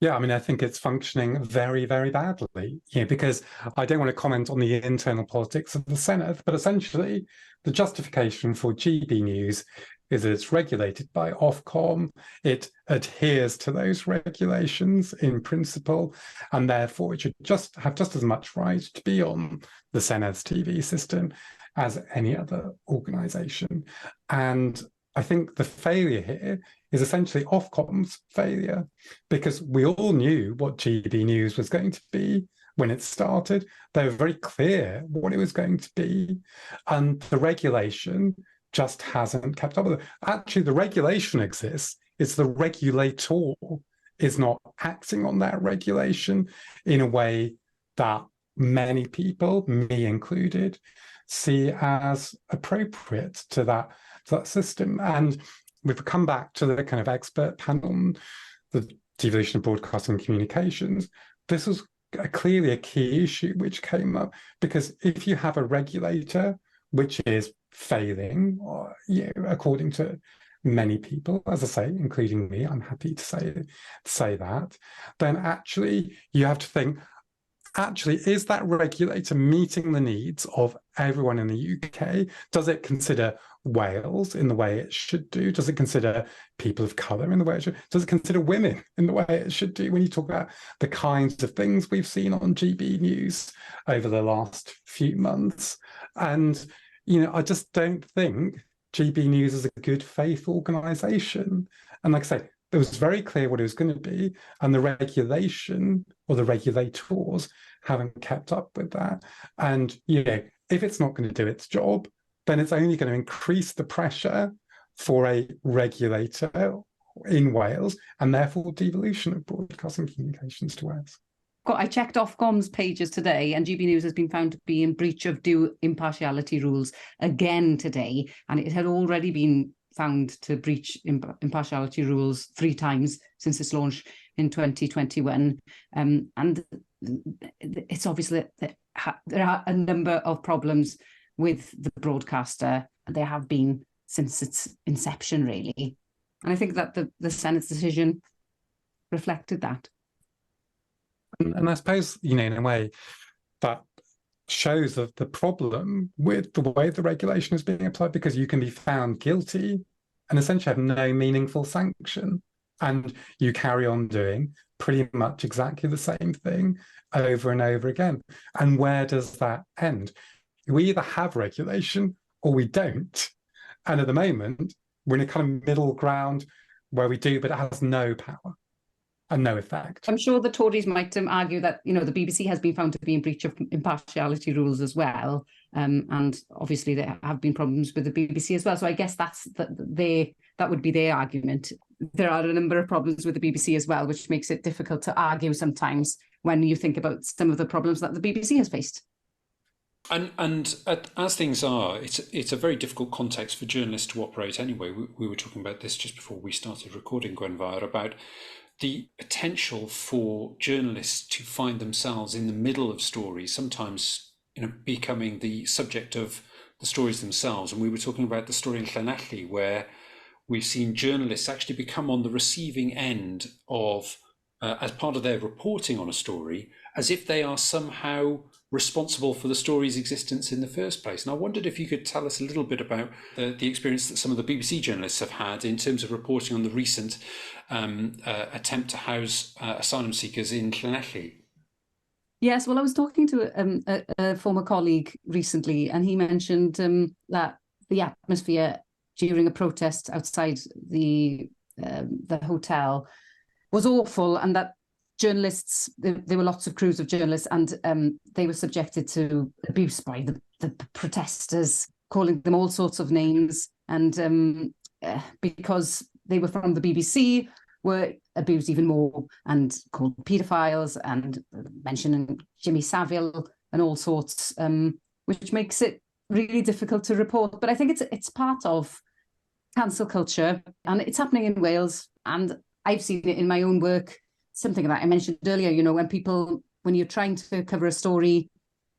Yeah, I think it's functioning very, very badly, because I don't want to comment on the internal politics of the Senedd, but essentially the justification for GB News is that it's regulated by Ofcom, it adheres to those regulations in principle, and therefore it should have just as much right to be on the Senedd's TV system as any other organisation. And I think the failure here is essentially Ofcom's failure, because we all knew what GB News was going to be when it started. They were very clear what it was going to be, and the regulation just hasn't kept up with it. Actually, the regulation exists. It's the regulator is not acting on that regulation in a way that many people, me included, see as appropriate to that system. And we've come back to the kind of expert panel, the devolution of broadcasting and communications. This was clearly a key issue which came up, because if you have a regulator which is failing, according to many people, as I say, including me, I'm happy to say that, then actually you have to think, actually, is that regulator meeting the needs of everyone in the UK? Does it consider Wales in the way it should do? Does it consider people of colour in the way it should? Does it consider women in the way it should do? When you talk about the kinds of things we've seen on GB News over the last few months. And, I just don't think GB News is a good faith organisation. And like I say, it was very clear what it was going to be, and the regulation or the regulators haven't kept up with that. And if it's not going to do its job, then it's only going to increase the pressure for a regulator in Wales, and therefore devolution of broadcasting communications to Wales. I checked Ofcom's pages today, and GB News has been found to be in breach of due impartiality rules again today, and it had already been found to breach impartiality rules 3 times since its launch in 2021. And it's obviously that there are a number of problems with the broadcaster. There have been since its inception, really. And I think that the Senate's decision reflected that. And I suppose, in a way, that shows the problem with the way the regulation is being applied, because you can be found guilty and essentially have no meaningful sanction, and you carry on doing pretty much exactly the same thing over and over again. And where does that end? We either have regulation or we don't. And at the moment, we're in a kind of middle ground where we do, but it has no power and no effect. I'm sure the Tories might argue that, you know, the BBC has been found to be in breach of impartiality rules as well. And obviously there have been problems with the BBC as well. So I guess that would be their argument. There are a number of problems with the BBC as well, which makes it difficult to argue sometimes when you think about some of the problems that the BBC has faced. And as things are, it's a very difficult context for journalists to operate anyway. We were talking about this just before we started recording, Gwenvire, about the potential for journalists to find themselves in the middle of stories, sometimes, you know, becoming the subject of the stories themselves. And we were talking about the story in Llanelli, where we've seen journalists actually become on the receiving end of, as part of their reporting on a story, as if they are somehow responsible for the story's existence in the first place. And I wondered if you could tell us a little bit about the experience that some of the BBC journalists have had in terms of reporting on the recent attempt to house asylum seekers in Llanelli. Yes, well, I was talking to a former colleague recently, and he mentioned that the atmosphere during a protest outside the hotel was awful, and that journalists, there were lots of crews of journalists, and they were subjected to abuse by the protesters, calling them all sorts of names, and because they were from the BBC, were abused even more and called paedophiles and mentioning Jimmy Savile and all sorts, which makes it really difficult to report. But I think it's part of cancel culture, and it's happening in Wales, and I've seen it in my own work. Something that I mentioned earlier, you know, when you're trying to cover a story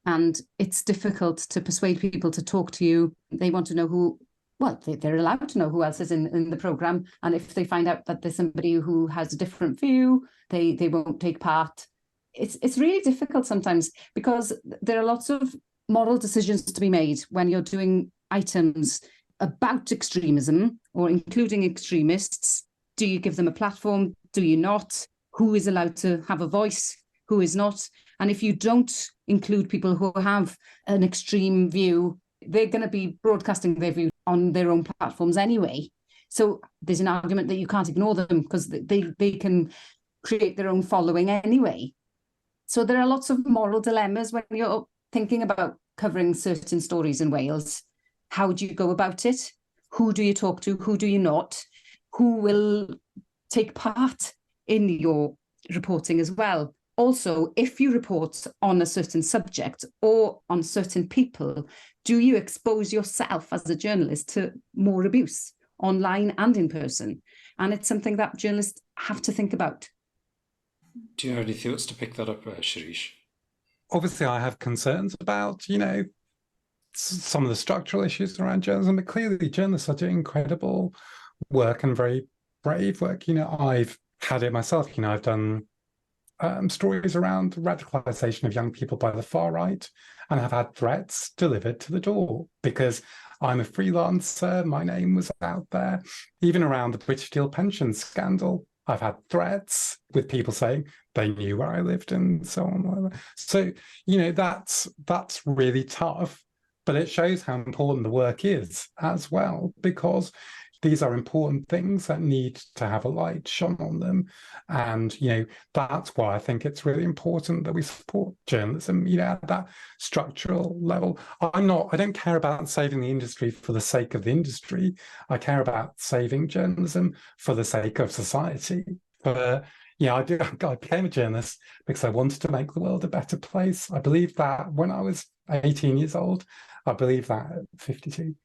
and it's difficult to persuade people to talk to you, they want to know who, well, they're allowed to know who else is in the programme. And if they find out that there's somebody who has a different view, they won't take part. It's really difficult sometimes, because there are lots of moral decisions to be made when you're doing items about extremism or including extremists. Do you give them a platform? Do you not? Who is allowed to have a voice? Who is not? And if you don't include people who have an extreme view, they're going to be broadcasting their view on their own platforms anyway. So there's an argument that you can't ignore them, because they can create their own following anyway. So there are lots of moral dilemmas when you're thinking about covering certain stories in Wales. How do you go about it? Who do you talk to? Who do you not? Who will take part in your reporting as well? Also, if you report on a certain subject or on certain people, do you expose yourself as a journalist to more abuse online and in person? And it's something that journalists have to think about. Do you have any thoughts to pick that up, Shirish? Obviously, I have concerns about, you know, some of the structural issues around journalism, but clearly journalists are doing incredible work and very brave work. You know, I've had it myself. You know, I've done stories around radicalization of young people by the far right, and have had threats delivered to the door because I'm a freelancer. My name was out there. Even around the British Steel pension scandal, I've had threats with people saying they knew where I lived and so on. So, you know, that's really tough, but it shows how important the work is as well, because these are important things that need to have a light shone on them. And, you know, that's why I think it's really important that we support journalism, you know, at that structural level. I don't care about saving the industry for the sake of the industry. I care about saving journalism for the sake of society. But, yeah, I became a journalist because I wanted to make the world a better place. I believed that when I was 18 years old. I believe that at 52.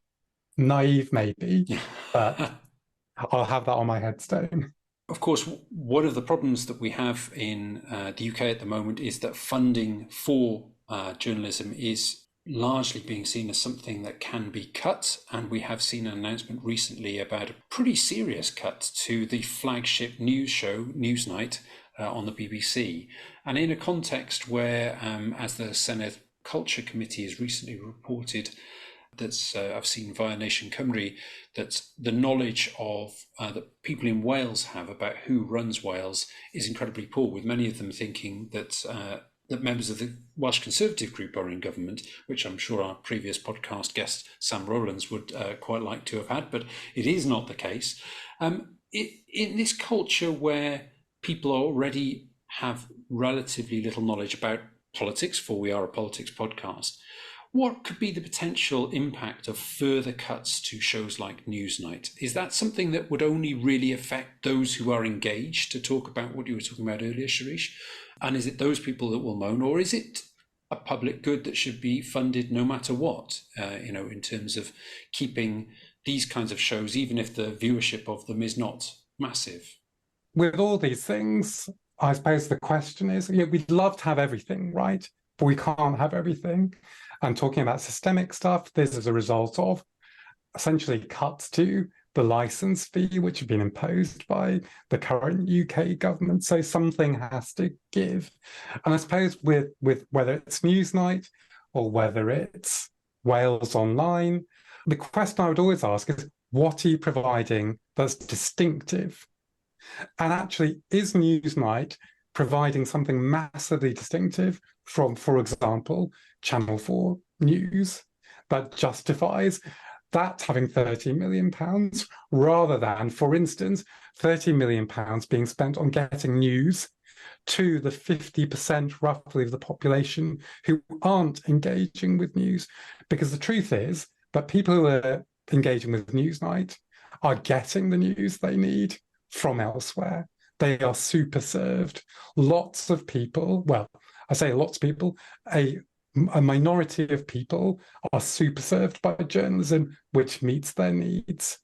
Naive, maybe, but I'll have that on my headstone. Of course, one of the problems that we have in the UK at the moment is that funding for journalism is largely being seen as something that can be cut. And we have seen an announcement recently about a pretty serious cut to the flagship news show, Newsnight, on the BBC. And in a context where, as the Senedd Culture Committee has recently reported that's I've seen via Nation Cymru, that the knowledge of that people in Wales have about who runs Wales is incredibly poor, with many of them thinking that that members of the Welsh Conservative group are in government, which I'm sure our previous podcast guest Sam Rowlands would quite like to have had, but it is not the case. In this culture where people already have relatively little knowledge about politics, for we are a politics podcast, what could be the potential impact of further cuts to shows like Newsnight? Is that something that would only really affect those who are engaged, to talk about what you were talking about earlier, Shirish? And is it those people that will moan, or is it a public good that should be funded no matter what, in terms of keeping these kinds of shows, even if the viewership of them is not massive? With all these things, I suppose the question is, we'd love to have everything, right? But we can't have everything. And talking about systemic stuff, this is a result of essentially cuts to the license fee, which have been imposed by the current UK government. So something has to give. And I suppose with whether it's Newsnight or whether it's Wales Online, the question I would always ask is, what are you providing that's distinctive? And actually, is Newsnight providing something massively distinctive from, for example, Channel 4 News that justifies that having £30 million rather than, for instance, £30 million being spent on getting news to the 50% roughly of the population who aren't engaging with news? Because the truth is that people who are engaging with Newsnight are getting the news they need from elsewhere. They are super served. Lots of people, well, I say lots of people, a minority of people are super served by journalism which meets their needs.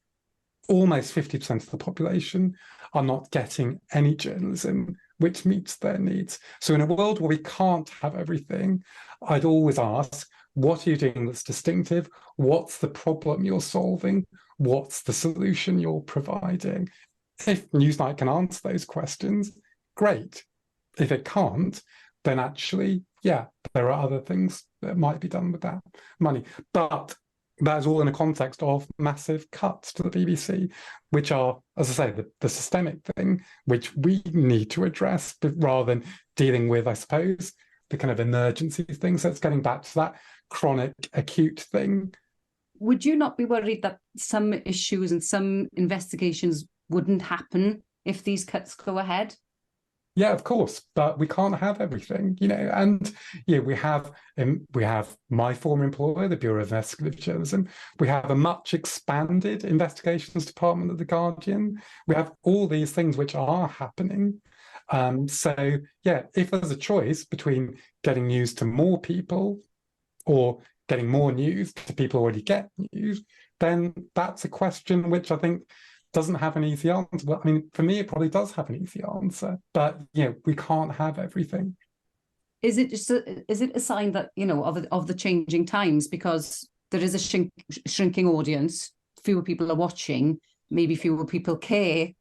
Almost 50% of the population are not getting any journalism which meets their needs. So in a world where we can't have everything, I'd always ask, what are you doing that's distinctive? What's the problem you're solving? What's the solution you're providing? If Newsnight can answer those questions, great. If it can't, then actually, yeah, there are other things that might be done with that money. But that is all in a context of massive cuts to the BBC, which are, as I say, the systemic thing, which we need to address rather than dealing with, I suppose, the kind of emergency thing. So it's getting back to that chronic, acute thing. Would you not be worried that some issues and some investigations wouldn't happen if these cuts go ahead? Yeah, of course, but we can't have everything, and we have my former employer, the Bureau of Investigative Journalism. We have a much expanded investigations department at The Guardian. We have all these things which are happening. So yeah, if there's a choice between getting news to more people or getting more news to people who already get news, then that's a question which I think doesn't have an easy answer. Well, I mean, for me, it probably does have an easy answer, but we can't have everything. Is it a sign that of the changing times, because there is a shrinking audience, fewer people are watching, maybe fewer people care,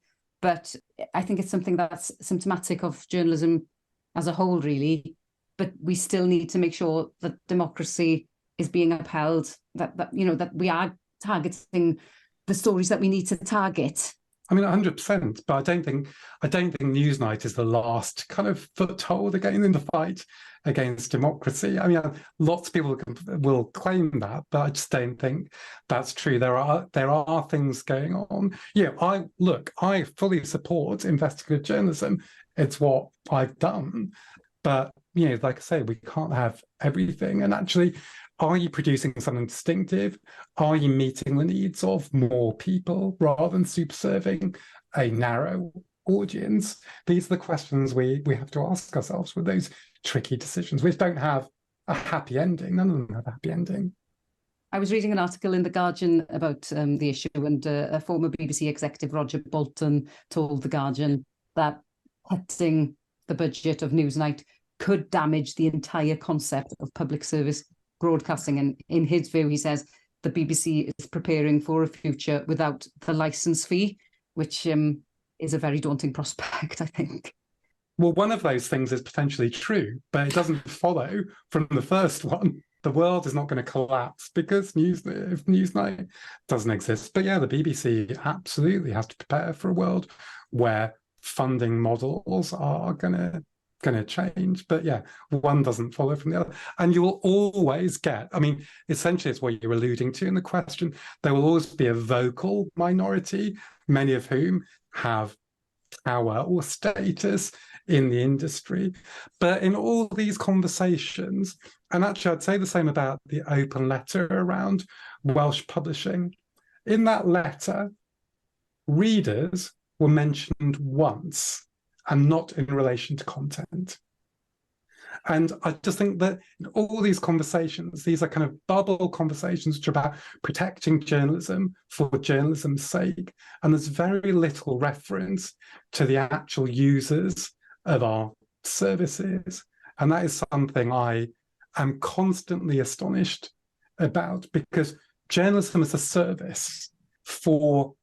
but I think it's something that's symptomatic of journalism as a whole, really. But we still need to make sure that democracy is being upheld, that we are targeting the stories that we need to target. I mean, 100%, but I don't think Newsnight is the last kind of foothold again in the fight against democracy. I mean, lots of people will claim that, but I just don't think that's true. There are things going on. I fully support investigative journalism. It's what I've done, but like I say, we can't have everything. And actually, are you producing something distinctive? Are you meeting the needs of more people rather than super serving a narrow audience? These are the questions we have to ask ourselves with those tricky decisions, which don't have a happy ending. None of them have a happy ending. I was reading an article in The Guardian about the issue, and a former BBC executive, Roger Bolton, told The Guardian that cutting the budget of Newsnight could damage the entire concept of public service broadcasting. And in his view, he says the BBC is preparing for a future without the licence fee, which is a very daunting prospect, I think. Well, one of those things is potentially true, but it doesn't follow from the first one. The world is not going to collapse because if Newsnight doesn't exist. But yeah, the BBC absolutely has to prepare for a world where funding models are going to change. But yeah, one doesn't follow from the other. And you will always get, I mean, essentially it's what you're alluding to in the question. There will always be a vocal minority, many of whom have power or status in the industry. But in all these conversations, and actually I'd say the same about the open letter around Welsh publishing, in that letter, readers were mentioned once and not in relation to content. And I just think that in all these conversations, these are kind of bubble conversations which are about protecting journalism for journalism's sake. And there's very little reference to the actual users of our services. And that is something I am constantly astonished about, because journalism is a service for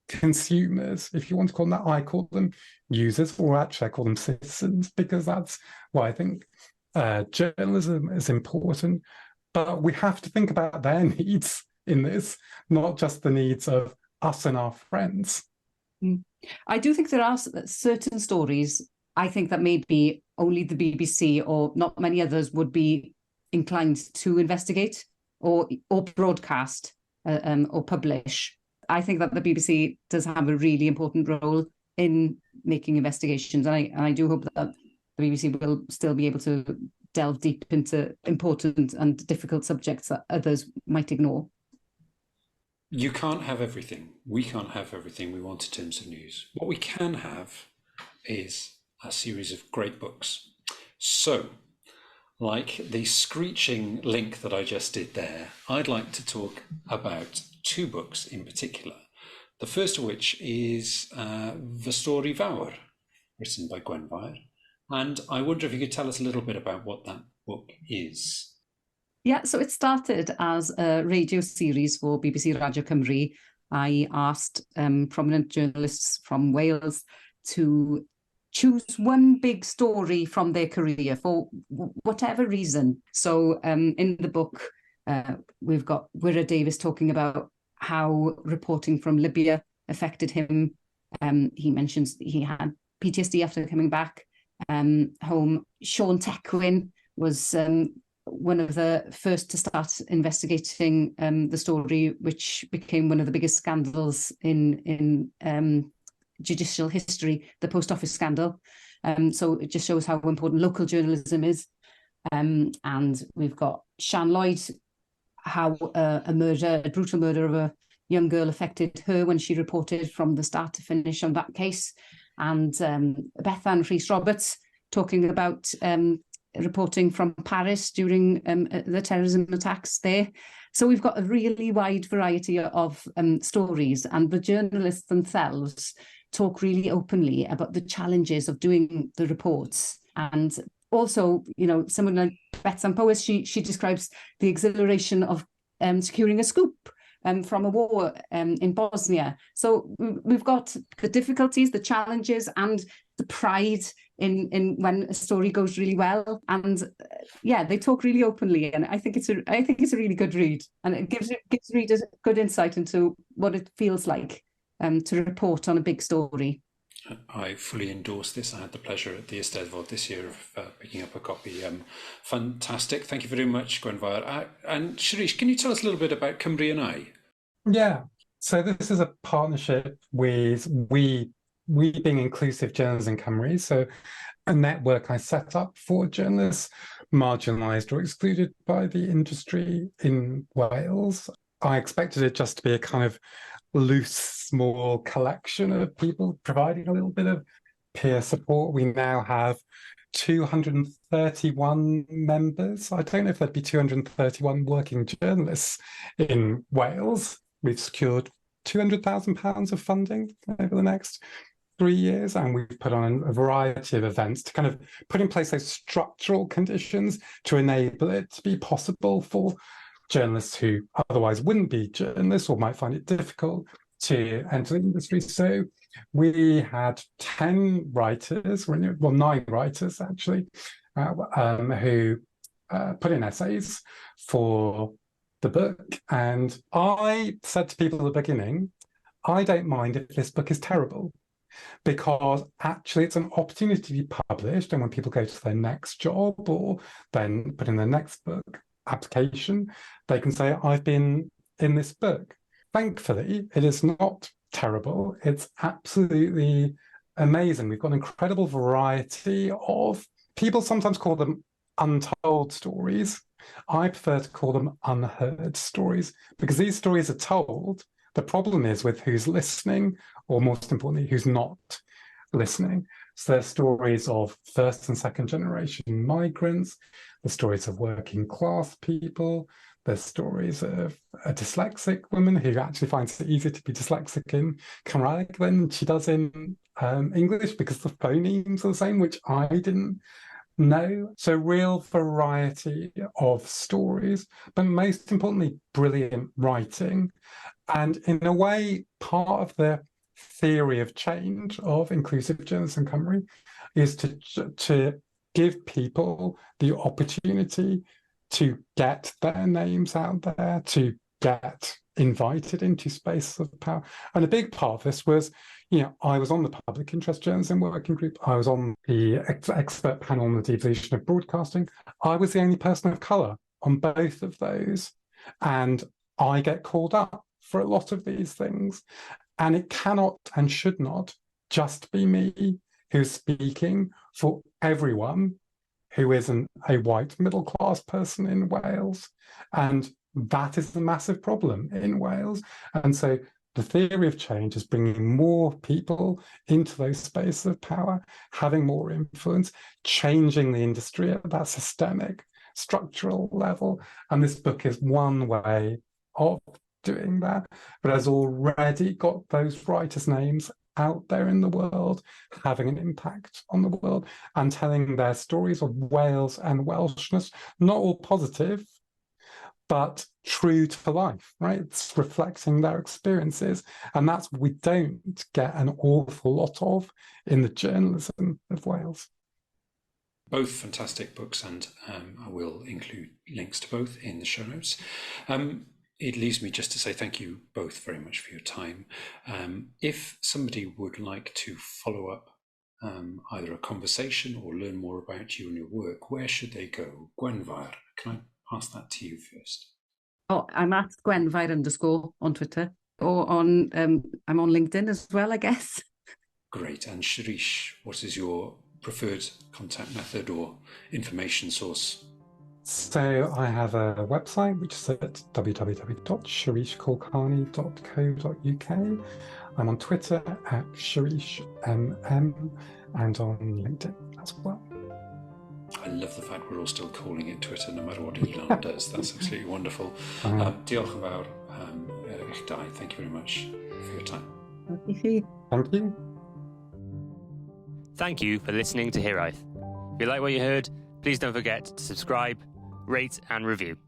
consumers, if you want to call them that. I call them users, or actually I call them citizens, because that's why I think journalism is important. But we have to think about their needs in this, not just the needs of us and our friends. I do think there are certain stories, I think, that maybe only the BBC or not many others would be inclined to investigate or broadcast or publish. I think that the BBC does have a really important role in making investigations, and I do hope that the BBC will still be able to delve deep into important and difficult subjects that others might ignore. You can't have everything. We can't have everything we want in terms of news. What we can have is a series of great books. So, like the screeching link that I just did there, I'd like to talk about two books in particular. The first of which is The Story Fawr, written by Gwenfair. And I wonder if you could tell us a little bit about what that book is. Yeah, so it started as a radio series for BBC Radio Cymru. I asked prominent journalists from Wales to choose one big story from their career for whatever reason. So in the book, we've got Wira Davies talking about how reporting from Libya affected him. He mentions he had PTSD after coming back home. Sean Tecwyn was one of the first to start investigating the story, which became one of the biggest scandals in judicial history, the Post Office scandal. So it just shows how important local journalism is. And we've got Sian Lloyd, how a brutal murder of a young girl affected her when she reported from the start to finish on that case. And Bethan Rhys-Roberts talking about reporting from Paris during the terrorism attacks there. So we've got a really wide variety of stories, and the journalists themselves talk really openly about the challenges of doing the reports. And also, you know, someone like Bethan Powys, she describes the exhilaration of securing a scoop from a war in Bosnia. So we've got the difficulties, the challenges, and the pride in when a story goes really well. And yeah, they talk really openly, and I think it's a really good read, and it gives readers good insight into what it feels like to report on a big story. I fully endorse this. I had the pleasure at the Eisteddfod this year of picking up a copy. Fantastic. Thank you very much, Gwenfair. And Shirish, can you tell us a little bit about Cymru and I? Yeah. So this is a partnership with we being Inclusive Journalism Cymru. So a network I set up for journalists marginalised or excluded by the industry in Wales. I expected it just to be a kind of loose, small collection of people providing a little bit of peer support. We now have 231 members. I don't know if there'd be 231 working journalists in Wales. We've secured £200,000 of funding over the next 3 years, and we've put on a variety of events to kind of put in place those structural conditions to enable it to be possible for journalists who otherwise wouldn't be journalists or might find it difficult to enter the industry. So we had 10 writers, well, 9 writers actually, who put in essays for the book. And I said to people at the beginning, I don't mind if this book is terrible, because actually it's an opportunity to be published. And when people go to their next job or then put in their next book application, they can say, I've been in this book. Thankfully, it is not terrible. It's absolutely amazing. We've got an incredible variety of, people sometimes call them untold stories. I prefer to call them unheard stories, because these stories are told. The problem is with who's listening, or most importantly, who's not listening. So there's stories of first and second generation migrants, the stories of working class people, there's stories of a dyslexic woman who actually finds it easier to be dyslexic in Cymraeg than she does in English, because the phonemes are the same, which I didn't know. So real variety of stories, but most importantly, brilliant writing. And in a way, part of the theory of change of inclusive journalism Cymru is to give people the opportunity to get their names out there, to get invited into spaces of power. And a big part of this was, I was on the public interest journalism working group. I was on the expert panel on the devolution of broadcasting. I was the only person of colour on both of those. And I get called up for a lot of these things. And it cannot and should not just be me who's speaking for everyone who isn't a white middle-class person in Wales. And that is a massive problem in Wales. And so the theory of change is bringing more people into those spaces of power, having more influence, changing the industry at that systemic, structural level. And this book is one way of doing that, but has already got those writers' names out there in the world, having an impact on the world and telling their stories of Wales and Welshness, not all positive, but true to life, right? It's reflecting their experiences. And that's what we don't get an awful lot of in the journalism of Wales. Both fantastic books, and I will include links to both in the show notes. It leaves me just to say thank you both very much for your time. If somebody would like to follow up either a conversation or learn more about you and your work, where should they go? Gwenvair, can I pass that to you first? Oh, I'm at Gwenvair_ on Twitter, or on I'm on LinkedIn as well, I guess. Great. And Shirish, what is your preferred contact method or information source? So I have a website which is at www.shirishkulkarni.co.uk. I'm on Twitter at ShirishMM and on LinkedIn as well. I love the fact we're all still calling it Twitter, no matter what Elon does. That's absolutely wonderful. Diolch yn fawr, eich dau. Thank you very much for your time. Thank you. Thank you for listening to Hiraeth. If you like what you heard, please don't forget to subscribe, rate and review.